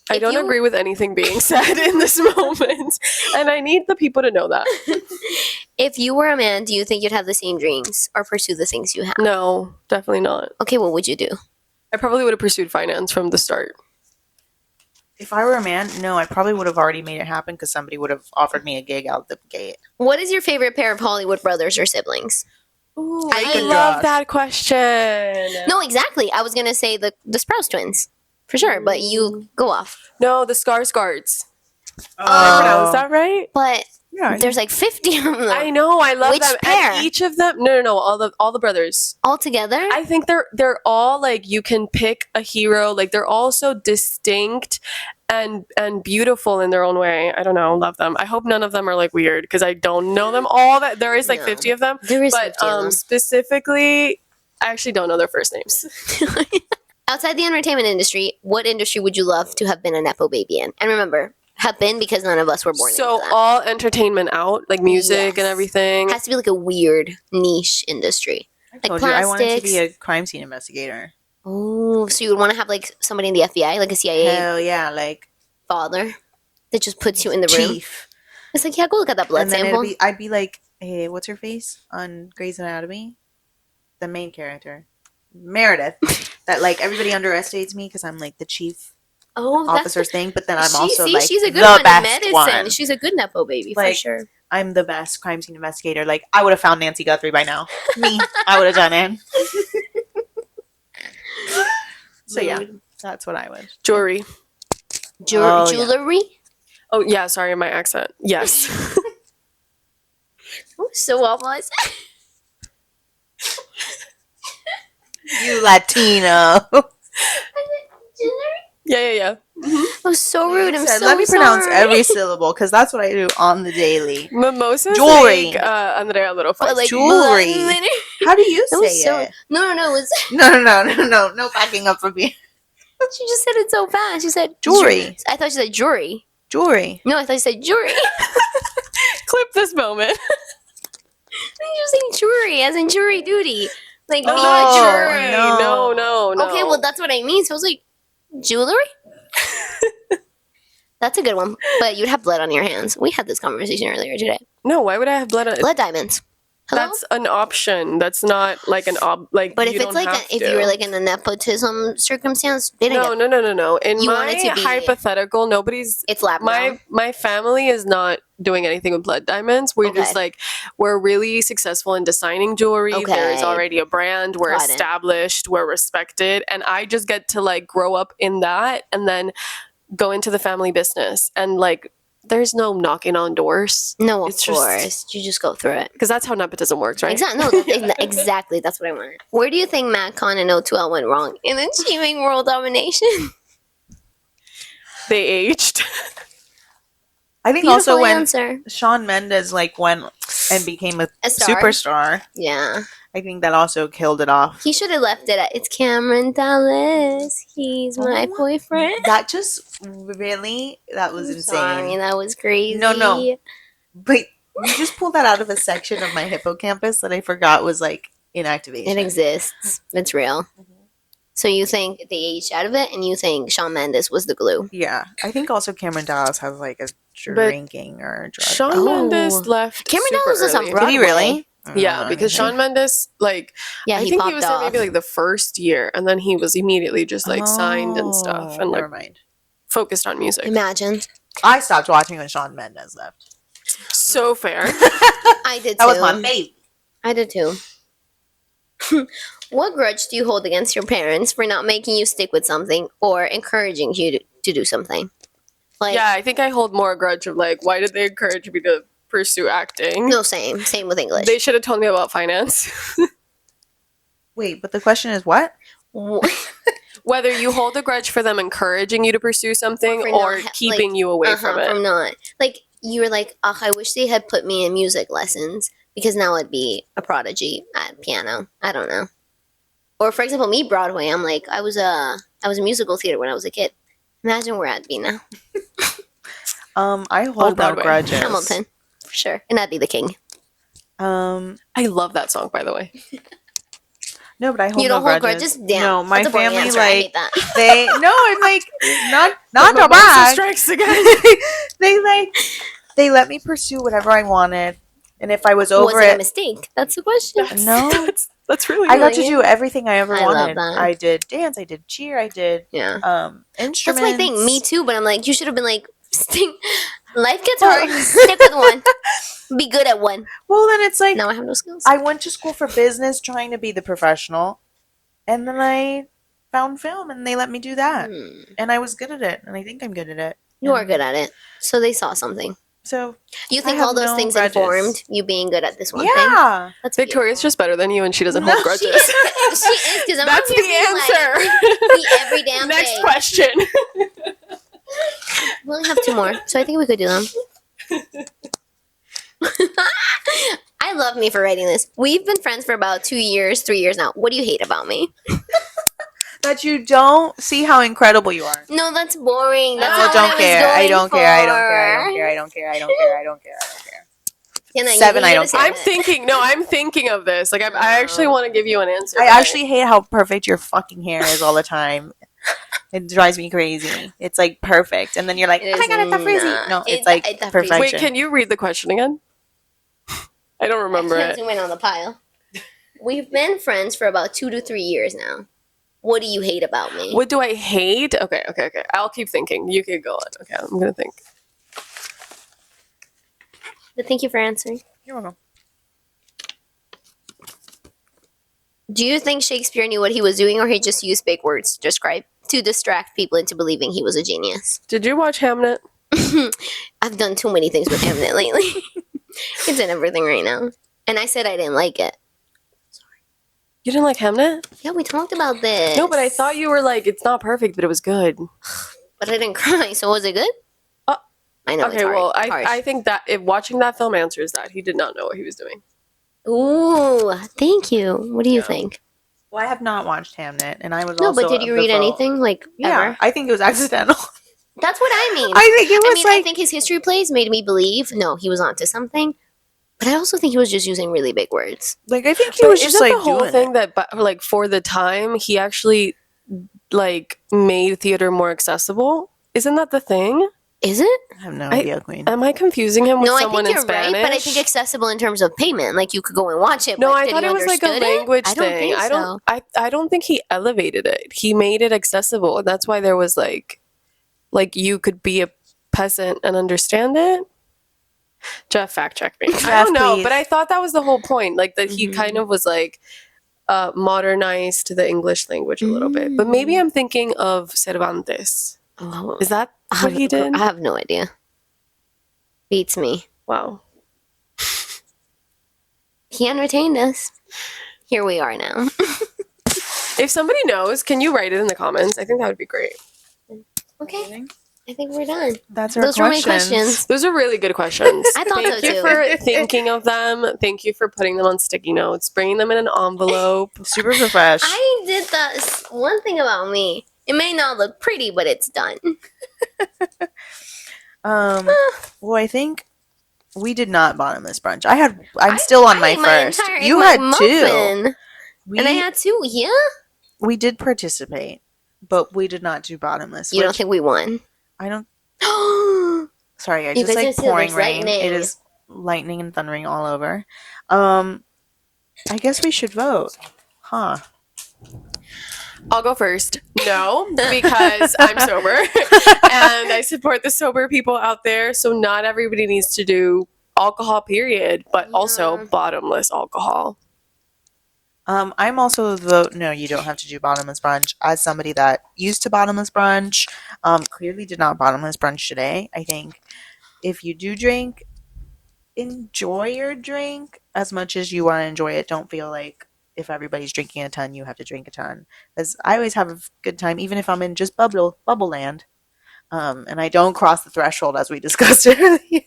Speaker 2: I
Speaker 1: If
Speaker 2: don't
Speaker 1: you-
Speaker 2: agree with anything being said in this moment. And I need the people to know that.
Speaker 1: If you were a man, do you think you'd have the same dreams or pursue the things you have?
Speaker 2: No, definitely not.
Speaker 1: Okay, what would you do?
Speaker 2: I probably would have pursued finance from the start.
Speaker 3: If I were a man, no, I probably would have already made it happen because somebody would have offered me a gig out the gate.
Speaker 1: What is your favorite pair of Hollywood brothers or siblings?
Speaker 2: Ooh,
Speaker 3: Drake
Speaker 2: I
Speaker 3: and
Speaker 2: love
Speaker 3: Josh.
Speaker 2: that question.
Speaker 1: No, exactly. I was gonna say the Sprouse twins. For sure, but you go off.
Speaker 2: No, the Skarsgards. Did I
Speaker 1: Oh.
Speaker 2: pronounce that right?
Speaker 1: But
Speaker 3: Yeah,
Speaker 1: there's like 50 of them
Speaker 2: I know, I love
Speaker 1: Which
Speaker 2: them.
Speaker 1: pair?
Speaker 2: And each of them, no, all the brothers.
Speaker 1: all together.
Speaker 2: I think they're all like you can pick a hero. Like they're all so distinct and beautiful in their own way. I don't know, love them. I hope none of them are like weird because I don't know them all. That there is like
Speaker 1: No.
Speaker 2: 50 of them,
Speaker 1: There is
Speaker 2: but
Speaker 1: 50 of them.
Speaker 2: specifically, I actually don't know their first names.
Speaker 1: Outside the entertainment industry, what industry would you love to have been a nepo baby in? And remember, have been because none of us were born
Speaker 2: So
Speaker 1: into that.
Speaker 2: all entertainment out, like music
Speaker 1: Yes.
Speaker 2: and everything.
Speaker 1: It has to be like a weird niche industry.
Speaker 3: I
Speaker 1: Like
Speaker 3: told you I wanted to
Speaker 1: plastics.
Speaker 3: be a crime scene investigator.
Speaker 1: Oh, so you would want to have like somebody in the FBI, like a CIA
Speaker 3: Hell yeah, like
Speaker 1: father that just puts you in the room.
Speaker 3: chief.
Speaker 1: It's like, yeah, go look at that blood
Speaker 3: And then
Speaker 1: sample.
Speaker 3: I'd be like, hey, what's her face on Grey's Anatomy? The main character, Meredith. That like everybody underestimates me because I'm like the chief
Speaker 1: Oh, that's
Speaker 3: officer's thing, but then I'm also
Speaker 1: see,
Speaker 3: like
Speaker 1: she's a
Speaker 3: the
Speaker 1: good one in
Speaker 3: best
Speaker 1: medicine.
Speaker 3: one.
Speaker 1: She's a good nepo baby for
Speaker 3: Like,
Speaker 1: sure.
Speaker 3: I'm the best crime scene investigator. Like I would have found Nancy Guthrie by now. Me, I would have done it. So yeah, that's what I would.
Speaker 2: Jewelry.
Speaker 3: Oh, yeah.
Speaker 1: Jewelry.
Speaker 2: Oh yeah, sorry, my accent. Yes.
Speaker 1: Oh, so almost.
Speaker 3: You Latino.
Speaker 2: yeah.
Speaker 1: Oh, so rude. I'm
Speaker 3: Said,
Speaker 1: so
Speaker 3: let me pronounce
Speaker 1: sorry.
Speaker 3: every syllable because that's what I do on the daily.
Speaker 2: Mimosas.
Speaker 3: Jewelry.
Speaker 2: Like, Andrea a little
Speaker 1: But,
Speaker 2: fast.
Speaker 1: like,
Speaker 3: Jewelry.
Speaker 1: but-
Speaker 3: How do you
Speaker 1: That
Speaker 3: say
Speaker 1: was so.
Speaker 3: it?
Speaker 1: No. It was.
Speaker 3: No backing up from me.
Speaker 1: She just said it so fast. She said
Speaker 3: Jewelry.
Speaker 1: I thought she said jury.
Speaker 3: Jewelry.
Speaker 1: No, I thought she said jury.
Speaker 2: Clip this moment.
Speaker 1: I think she was saying jury, as in jury duty. Like,
Speaker 2: No,
Speaker 1: being
Speaker 2: not
Speaker 3: Oh,
Speaker 2: jewelry.
Speaker 3: no.
Speaker 2: No.
Speaker 1: Okay, well, that's what I mean. So I was like, jewelry? That's a good one. But you'd have blood on your hands. We had this conversation earlier today.
Speaker 2: No, why would I have blood on
Speaker 1: Blood diamonds. Hello?
Speaker 2: That's an option. That's not like an like.
Speaker 1: But if
Speaker 2: you
Speaker 1: it's
Speaker 2: don't
Speaker 1: like
Speaker 2: have
Speaker 1: if
Speaker 2: to.
Speaker 1: you were like in a nepotism circumstance, they didn't
Speaker 2: No. In
Speaker 1: You want
Speaker 2: my
Speaker 1: it to be-
Speaker 2: hypothetical, nobody's.
Speaker 1: it's lab grown.
Speaker 2: My family is not doing anything with blood diamonds. We're just
Speaker 1: Okay.
Speaker 2: like we're really successful in designing jewelry.
Speaker 1: Okay.
Speaker 2: There's already a brand. We're
Speaker 1: Got it.
Speaker 2: established. We're respected, and I just get to like grow up in that, and then go into the family business, and like there's no knocking on doors.
Speaker 1: No, of
Speaker 2: It's just-
Speaker 1: course. You just go through it.
Speaker 2: Because that's how nepotism works, right?
Speaker 1: Exactly. No, exactly. That's what I wanted. Where do you think Matt Con and O2L went wrong in achieving world domination?
Speaker 2: They aged.
Speaker 3: I think
Speaker 1: Beautiful
Speaker 3: also when
Speaker 1: answer.
Speaker 3: Shawn Mendes like went and became a
Speaker 1: A star.
Speaker 3: superstar,
Speaker 1: Yeah.
Speaker 3: I think that also killed it off.
Speaker 1: He should have left it at, it's Cameron Dallas. He's my
Speaker 3: Oh,
Speaker 1: boyfriend.
Speaker 3: That just really, that was
Speaker 1: I'm
Speaker 3: insane.
Speaker 1: sorry, that was crazy.
Speaker 3: No. But you just pulled that out of a section of my hippocampus that I forgot was like inactivation.
Speaker 1: It exists. It's real. So you think they aged out of it, and you think Shawn Mendes was the glue?
Speaker 3: Yeah, I think also Cameron Dallas has like a drinking or a drug.
Speaker 2: Shawn
Speaker 1: Oh.
Speaker 2: Mendes left.
Speaker 1: Cameron
Speaker 2: super
Speaker 1: Dallas was on
Speaker 2: early.
Speaker 1: Broadway.
Speaker 3: Did he really?
Speaker 2: Yeah, because Shawn Mendes, like,
Speaker 1: Yeah,
Speaker 2: I
Speaker 1: he
Speaker 2: think
Speaker 1: popped
Speaker 2: he was there
Speaker 1: off.
Speaker 2: maybe like the first year, and then he was immediately just like signed and stuff, and
Speaker 3: never
Speaker 2: like
Speaker 3: mind.
Speaker 2: focused on music.
Speaker 1: Imagine.
Speaker 3: I stopped watching when Shawn Mendes left.
Speaker 2: So fair.
Speaker 1: I did too.
Speaker 3: That was my baby.
Speaker 1: I did too. What grudge do you hold against your parents for not making you stick with something or encouraging you to do something? Like,
Speaker 2: Yeah, I think I hold more a grudge of like, why did they encourage me to pursue acting?
Speaker 1: no, same with English.
Speaker 2: They should have told me about finance.
Speaker 3: Wait, but the question is what?
Speaker 2: Whether you hold a grudge for them encouraging you to pursue something
Speaker 1: Or for
Speaker 2: or
Speaker 1: not ha-
Speaker 2: keeping
Speaker 1: like,
Speaker 2: you away from it.
Speaker 1: From not. Like, you were like, oh, I wish they had put me in music lessons because now I'd be a prodigy at piano. I don't know. Or, for example, me, Broadway, I'm like, I was a musical theater when I was a kid. Imagine where I'd be now.
Speaker 3: I hold no
Speaker 2: Broadway.
Speaker 3: grudges.
Speaker 1: Hamilton, for sure. And I'd be the king.
Speaker 2: I love that song, by the way.
Speaker 3: No, but I hold
Speaker 1: You
Speaker 3: no
Speaker 1: don't hold
Speaker 3: grudges.
Speaker 1: grudges? Damn.
Speaker 3: No, my
Speaker 1: That's a boring
Speaker 3: family
Speaker 1: answer. I hate
Speaker 3: like
Speaker 1: that.
Speaker 3: they no, I'm like not
Speaker 2: Mimosa
Speaker 3: to brag.
Speaker 2: strikes again.
Speaker 3: they let me pursue whatever I wanted, and if I was
Speaker 1: Was
Speaker 3: over
Speaker 1: it a
Speaker 3: it,
Speaker 1: mistake? That's the question.
Speaker 3: No.
Speaker 2: that's really
Speaker 3: I got
Speaker 2: good.
Speaker 3: to do everything I ever
Speaker 1: I love
Speaker 3: wanted.
Speaker 1: that.
Speaker 3: I did dance, I did cheer, I did
Speaker 1: Yeah.
Speaker 3: instruments.
Speaker 1: That's my thing. Me too, but I'm like, you should have been like, life gets hard. Stick with one. Be good at one.
Speaker 3: Well, then it's like
Speaker 1: Now I have no skills.
Speaker 3: I went to school for business, trying to be the professional, and then I found film, and they let me do that, and I was good at it, and I think I'm good at it.
Speaker 1: You are good at it. So they saw something.
Speaker 3: So
Speaker 1: You think
Speaker 3: have
Speaker 1: all those
Speaker 3: no
Speaker 1: things
Speaker 3: grudges.
Speaker 1: informed you being good at this one thing?
Speaker 3: yeah,
Speaker 1: That's
Speaker 2: Victoria's just better than you, and she doesn't
Speaker 3: No,
Speaker 2: hold grudges.
Speaker 1: She is because I'm
Speaker 2: That's
Speaker 1: out
Speaker 2: the
Speaker 1: here being
Speaker 2: answer.
Speaker 1: Like, the every damn
Speaker 2: Next
Speaker 1: day.
Speaker 2: question.
Speaker 1: We only have two more, so I think we could do them. I love me for writing this. We've been friends for about 2 years, 3 years now. What do you hate about me?
Speaker 3: that you don't see how incredible you are.
Speaker 1: No, that's boring. That's
Speaker 3: I
Speaker 1: not
Speaker 3: don't
Speaker 1: what
Speaker 3: care.
Speaker 1: I
Speaker 3: I
Speaker 1: was
Speaker 3: don't
Speaker 1: going
Speaker 3: care. I
Speaker 1: for.
Speaker 3: don't care. I don't care. I don't care. I don't care. I don't care. I don't care.
Speaker 1: Tiana, you
Speaker 3: 7, I
Speaker 1: gotta
Speaker 3: don't
Speaker 1: say
Speaker 3: care.
Speaker 2: I'm
Speaker 1: that.
Speaker 2: thinking. No, I'm thinking of this. Like, I actually want to give you an answer.
Speaker 3: I
Speaker 2: but
Speaker 3: actually hate how perfect your fucking hair is all the time. It drives me crazy. It's like perfect, and then you're like,
Speaker 1: It
Speaker 3: "Oh my
Speaker 1: is
Speaker 3: god, it's not frizzy."
Speaker 1: not.
Speaker 3: No,
Speaker 1: It's
Speaker 3: it's like
Speaker 1: not frizzy.
Speaker 3: perfection.
Speaker 2: Wait, can you read the question again? I don't remember
Speaker 1: I can't
Speaker 2: it.
Speaker 1: zoom in on the pile. We've been friends for about 2 to 3 years now. What do you hate about me?
Speaker 2: What do I hate? Okay. I'll keep thinking. You can go on. Okay, I'm gonna think.
Speaker 1: But thank you for answering.
Speaker 3: You're welcome.
Speaker 1: Do you think Shakespeare knew what he was doing, or he just used big words to distract people into believing he was a genius?
Speaker 2: Did you watch Hamnet?
Speaker 1: I've done too many things with Hamnet lately. It's in everything right now. And I said I didn't like it.
Speaker 2: You didn't like Hamnet?
Speaker 1: Yeah, we talked about this.
Speaker 2: No, but I thought you were like, it's not perfect, but it was good.
Speaker 1: But I didn't cry, so was it good? I know.
Speaker 2: Okay,
Speaker 1: it's hard.
Speaker 2: well,
Speaker 1: Harsh.
Speaker 2: I think that if watching that film answers that he did not know what he was doing.
Speaker 1: Ooh, thank you. What do you
Speaker 2: Yeah.
Speaker 1: think?
Speaker 3: Well, I have not watched Hamnet, and I was
Speaker 1: No,
Speaker 3: also
Speaker 1: but did you
Speaker 3: of the
Speaker 1: read
Speaker 3: vote.
Speaker 1: anything like
Speaker 3: Yeah,
Speaker 1: ever?
Speaker 3: I think it was accidental.
Speaker 1: That's what I mean.
Speaker 3: I think it was
Speaker 1: I
Speaker 3: like
Speaker 1: think his history plays made me believe no, he was onto something. But I also think he was just using really big words.
Speaker 3: Like, I think he
Speaker 2: But
Speaker 3: was just
Speaker 2: isn't
Speaker 3: like
Speaker 2: the whole
Speaker 3: doing
Speaker 2: thing
Speaker 3: it.
Speaker 2: that like for the time he actually like made theater more accessible? Isn't that the thing?
Speaker 1: Is it?
Speaker 3: I have no idea, Queen.
Speaker 2: Am I confusing him with
Speaker 1: No, I
Speaker 2: someone
Speaker 1: think
Speaker 2: in
Speaker 1: you're
Speaker 2: Spanish?
Speaker 1: right, but I think accessible in terms of payment. Like you could go and watch it.
Speaker 2: No,
Speaker 1: but
Speaker 2: I
Speaker 1: that
Speaker 2: thought
Speaker 1: you
Speaker 2: it was like a
Speaker 1: understood it?
Speaker 2: language
Speaker 1: I don't
Speaker 2: thing.
Speaker 1: think so.
Speaker 2: I don't think he elevated it. He made it accessible, and that's why there was like you could be a peasant and understand it. Jeff, fact check me. I
Speaker 3: Jeff,
Speaker 2: don't know,
Speaker 3: please.
Speaker 2: but I thought that was the whole point. Like that he kind of was like modernized the English language a little bit. But maybe I'm thinking of Cervantes.
Speaker 1: Oh,
Speaker 2: Is that what he did?
Speaker 1: I have no idea. Beats me.
Speaker 2: Wow.
Speaker 1: He entertained us. Here we are now.
Speaker 2: If somebody knows, can you write it in the comments? I think that would be great.
Speaker 1: Okay. I think we're done.
Speaker 3: That's our
Speaker 1: Those were my questions.
Speaker 2: Those are really good questions.
Speaker 1: I thought
Speaker 2: Thank
Speaker 1: so
Speaker 2: you
Speaker 1: too.
Speaker 2: for thinking of them. Thank you for putting them on sticky notes, bringing them in an envelope.
Speaker 3: Super profesh.
Speaker 1: I did that. One thing about me. It may not look pretty, but it's done.
Speaker 3: Well, I think we did not bottomless brunch. I'm still on my
Speaker 1: ate
Speaker 3: first.
Speaker 1: entire egg
Speaker 3: You had
Speaker 1: McMuffin.
Speaker 3: two.
Speaker 1: And I had two. Yeah.
Speaker 3: We did participate, but we did not do bottomless.
Speaker 1: You don't think we won?
Speaker 3: I don't.
Speaker 1: Oh,
Speaker 3: Sorry, I
Speaker 1: You
Speaker 3: just
Speaker 1: guys
Speaker 3: like
Speaker 1: didn't see
Speaker 3: pouring
Speaker 1: there's
Speaker 3: rain.
Speaker 1: lightning.
Speaker 3: It is lightning and thundering all over. I guess we should vote, huh?
Speaker 2: I'll go first. No, because I'm sober and I support the sober people out there. So not everybody needs to do alcohol, period, but also bottomless alcohol.
Speaker 3: I'm also the no. You don't have to do bottomless brunch. As somebody that used to bottomless brunch, clearly did not bottomless brunch today. I think if you do drink, enjoy your drink as much as you want to enjoy it. Don't feel like if everybody's drinking a ton, you have to drink a ton. Because I always have a good time, even if I'm in just bubble land, and I don't cross the threshold as we discussed earlier.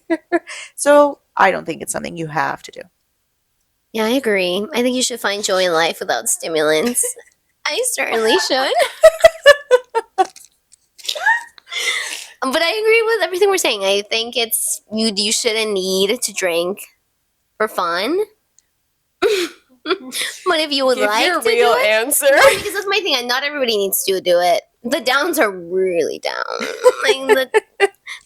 Speaker 3: So I don't think it's something you have to do.
Speaker 1: Yeah, I agree. I think you should find joy in life without stimulants. I certainly should. But I agree with everything we're saying. I think it's you shouldn't need to drink for fun. But if you would
Speaker 2: Give
Speaker 1: like
Speaker 2: your
Speaker 1: to
Speaker 2: real
Speaker 1: do it,
Speaker 2: answer.
Speaker 1: no, because that's my thing. And not everybody needs to do it. The downs are really down. Like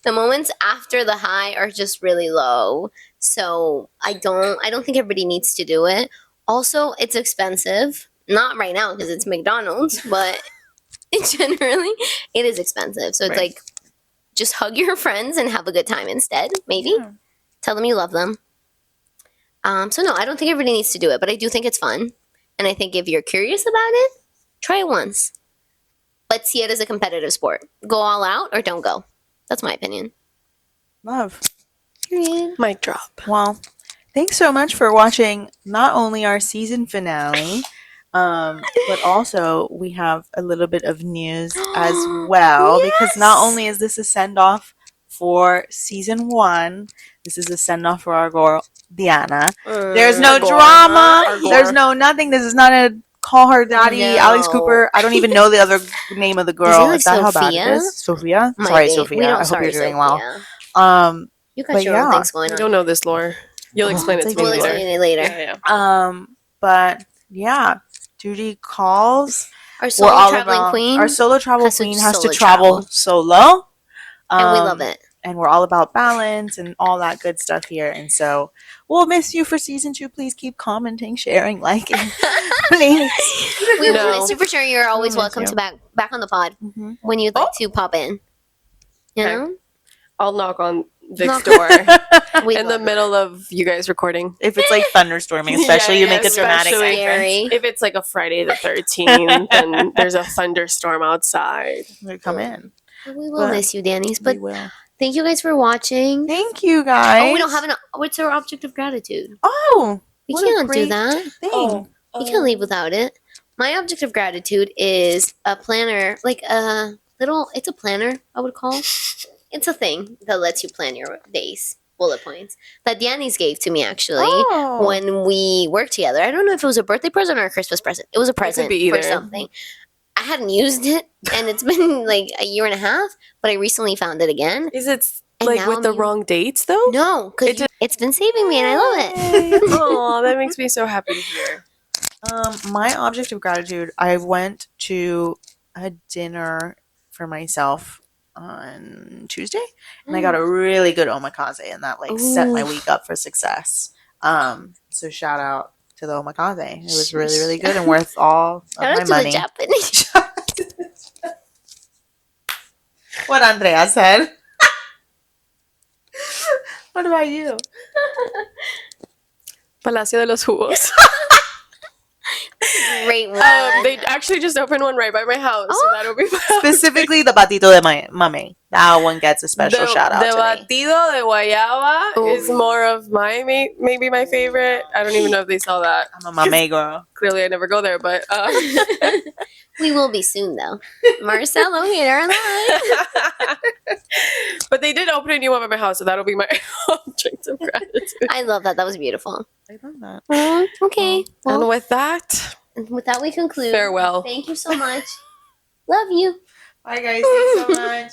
Speaker 1: the moments after the high are just really low. So I don't think everybody needs to do it. Also, it's expensive. Not right now because it's McDonald's, but generally it is expensive. So it's
Speaker 3: Right.
Speaker 1: like just hug your friends and have a good time instead. Maybe
Speaker 3: Yeah.
Speaker 1: tell them you love them. So no, I don't think everybody needs to do it, but I do think it's fun. And I think if you're curious about it, try it once. But see it as a competitive sport. Go all out or don't go. That's my opinion.
Speaker 3: Love.
Speaker 1: Period.
Speaker 2: Mic drop.
Speaker 3: Well, thanks so much for watching not only our season finale, but also we have a little bit of news as well.
Speaker 1: Yes!
Speaker 3: Because not only is this a send off for season 1, this is a send off for our girl Diana. There's no
Speaker 2: Our
Speaker 3: drama.
Speaker 2: gore.
Speaker 3: There's no nothing. This is not a call her daddy,
Speaker 1: No.
Speaker 3: Alex Cooper. I don't even know the other name of the girl.
Speaker 1: like
Speaker 3: Is that how bad it
Speaker 1: Sophia?
Speaker 3: is? Sophia?
Speaker 1: Might
Speaker 3: Sorry,
Speaker 1: be.
Speaker 3: Sophia.
Speaker 1: We don't,
Speaker 3: I hope
Speaker 1: sorry,
Speaker 3: you're doing
Speaker 1: Sophia.
Speaker 3: well.
Speaker 1: You got
Speaker 3: but
Speaker 1: your own
Speaker 3: yeah.
Speaker 1: things going
Speaker 2: I
Speaker 1: on.
Speaker 2: don't know this lore. You'll explain it
Speaker 3: it's
Speaker 2: to me
Speaker 3: like
Speaker 1: We'll
Speaker 2: later.
Speaker 1: explain it later.
Speaker 2: Yeah.
Speaker 3: But yeah, duty calls.
Speaker 1: Our
Speaker 3: We're
Speaker 1: solo
Speaker 3: all
Speaker 1: traveling
Speaker 3: about
Speaker 1: queen.
Speaker 3: our solo travel
Speaker 1: has to
Speaker 3: queen has to
Speaker 1: solo
Speaker 3: travel
Speaker 1: travel.
Speaker 3: solo.
Speaker 1: And we love it.
Speaker 3: And we're all about balance and all that good stuff here. And so we'll miss you for season 2. Please keep commenting, sharing, liking. Please.
Speaker 1: We
Speaker 2: No.
Speaker 1: will miss you for sure. You're always
Speaker 3: We'll miss
Speaker 1: welcome
Speaker 3: you.
Speaker 1: to back on the pod
Speaker 3: Mm-hmm.
Speaker 1: when you'd like to pop in. You
Speaker 2: Okay.
Speaker 1: know?
Speaker 2: I'll knock on Vic's
Speaker 1: Knock-
Speaker 2: door
Speaker 1: We
Speaker 2: in the
Speaker 1: love
Speaker 2: middle of you guys recording.
Speaker 3: If it's like thunderstorming, especially
Speaker 2: Yeah,
Speaker 3: you make
Speaker 2: yeah,
Speaker 3: a dramatic
Speaker 2: especially.
Speaker 3: entrance.
Speaker 1: Scary.
Speaker 2: If it's like a Friday the 13th and there's a thunderstorm outside.
Speaker 3: We come in.
Speaker 1: We will
Speaker 3: But
Speaker 1: miss you, Danny's.
Speaker 3: We
Speaker 1: But
Speaker 3: will.
Speaker 1: thank you guys for watching.
Speaker 3: Thank you guys.
Speaker 1: Oh, we don't have what's our object of gratitude?
Speaker 3: Oh,
Speaker 1: We
Speaker 3: what a
Speaker 1: can't do
Speaker 3: great
Speaker 1: that.
Speaker 3: thing.
Speaker 1: We can't leave without it. My object of gratitude is a planner, like a little, it's a planner, I would call. It's a thing that lets you plan your days, bullet points, that Yanni's gave to me actually
Speaker 3: Oh.
Speaker 1: when we worked together. I don't know if it was a birthday present or a Christmas present. It was a present
Speaker 2: be
Speaker 1: for
Speaker 2: either.
Speaker 1: something. I hadn't used it, and it's been like a year and a half, but I recently found it again.
Speaker 2: Is it
Speaker 1: And
Speaker 2: Like
Speaker 1: now
Speaker 2: with the
Speaker 1: I'm
Speaker 2: wrong dates though?
Speaker 1: No, because it's been saving me, and I love it.
Speaker 2: Oh, that makes me so happy to hear.
Speaker 3: My object of gratitude, I went to a dinner for myself on Tuesday, and I got a really good omakase, and that like set my
Speaker 1: Ooh.
Speaker 3: week up for success. So shout out to the omakase. It was really, really good and worth all of
Speaker 1: Shout
Speaker 3: my
Speaker 1: out to
Speaker 3: money.
Speaker 1: the Japanese.
Speaker 3: What Andrea said. What about you?
Speaker 2: Palacio de los Jugos.
Speaker 1: Great one.
Speaker 2: They actually just opened one right by my house, so that'll be my
Speaker 3: Specifically, the batito de mame. That one gets a special shout out
Speaker 2: the
Speaker 3: to me.
Speaker 2: batido de guayaba
Speaker 1: Ooh.
Speaker 2: is more of my maybe my favorite. I don't even know if they sell that.
Speaker 3: I'm a mame girl.
Speaker 2: Clearly, I never go there, but
Speaker 1: We will be soon, though. Marcelo, get her alive.
Speaker 2: but they did open a new one by my house, so that'll be my object of gratitude.
Speaker 1: I love that. That was beautiful.
Speaker 3: I love that.
Speaker 1: Okay.
Speaker 2: And
Speaker 1: Well,
Speaker 2: with that,
Speaker 1: with that, we conclude.
Speaker 2: farewell.
Speaker 1: Thank you so much. Love you.
Speaker 3: Bye, guys. Thanks so much.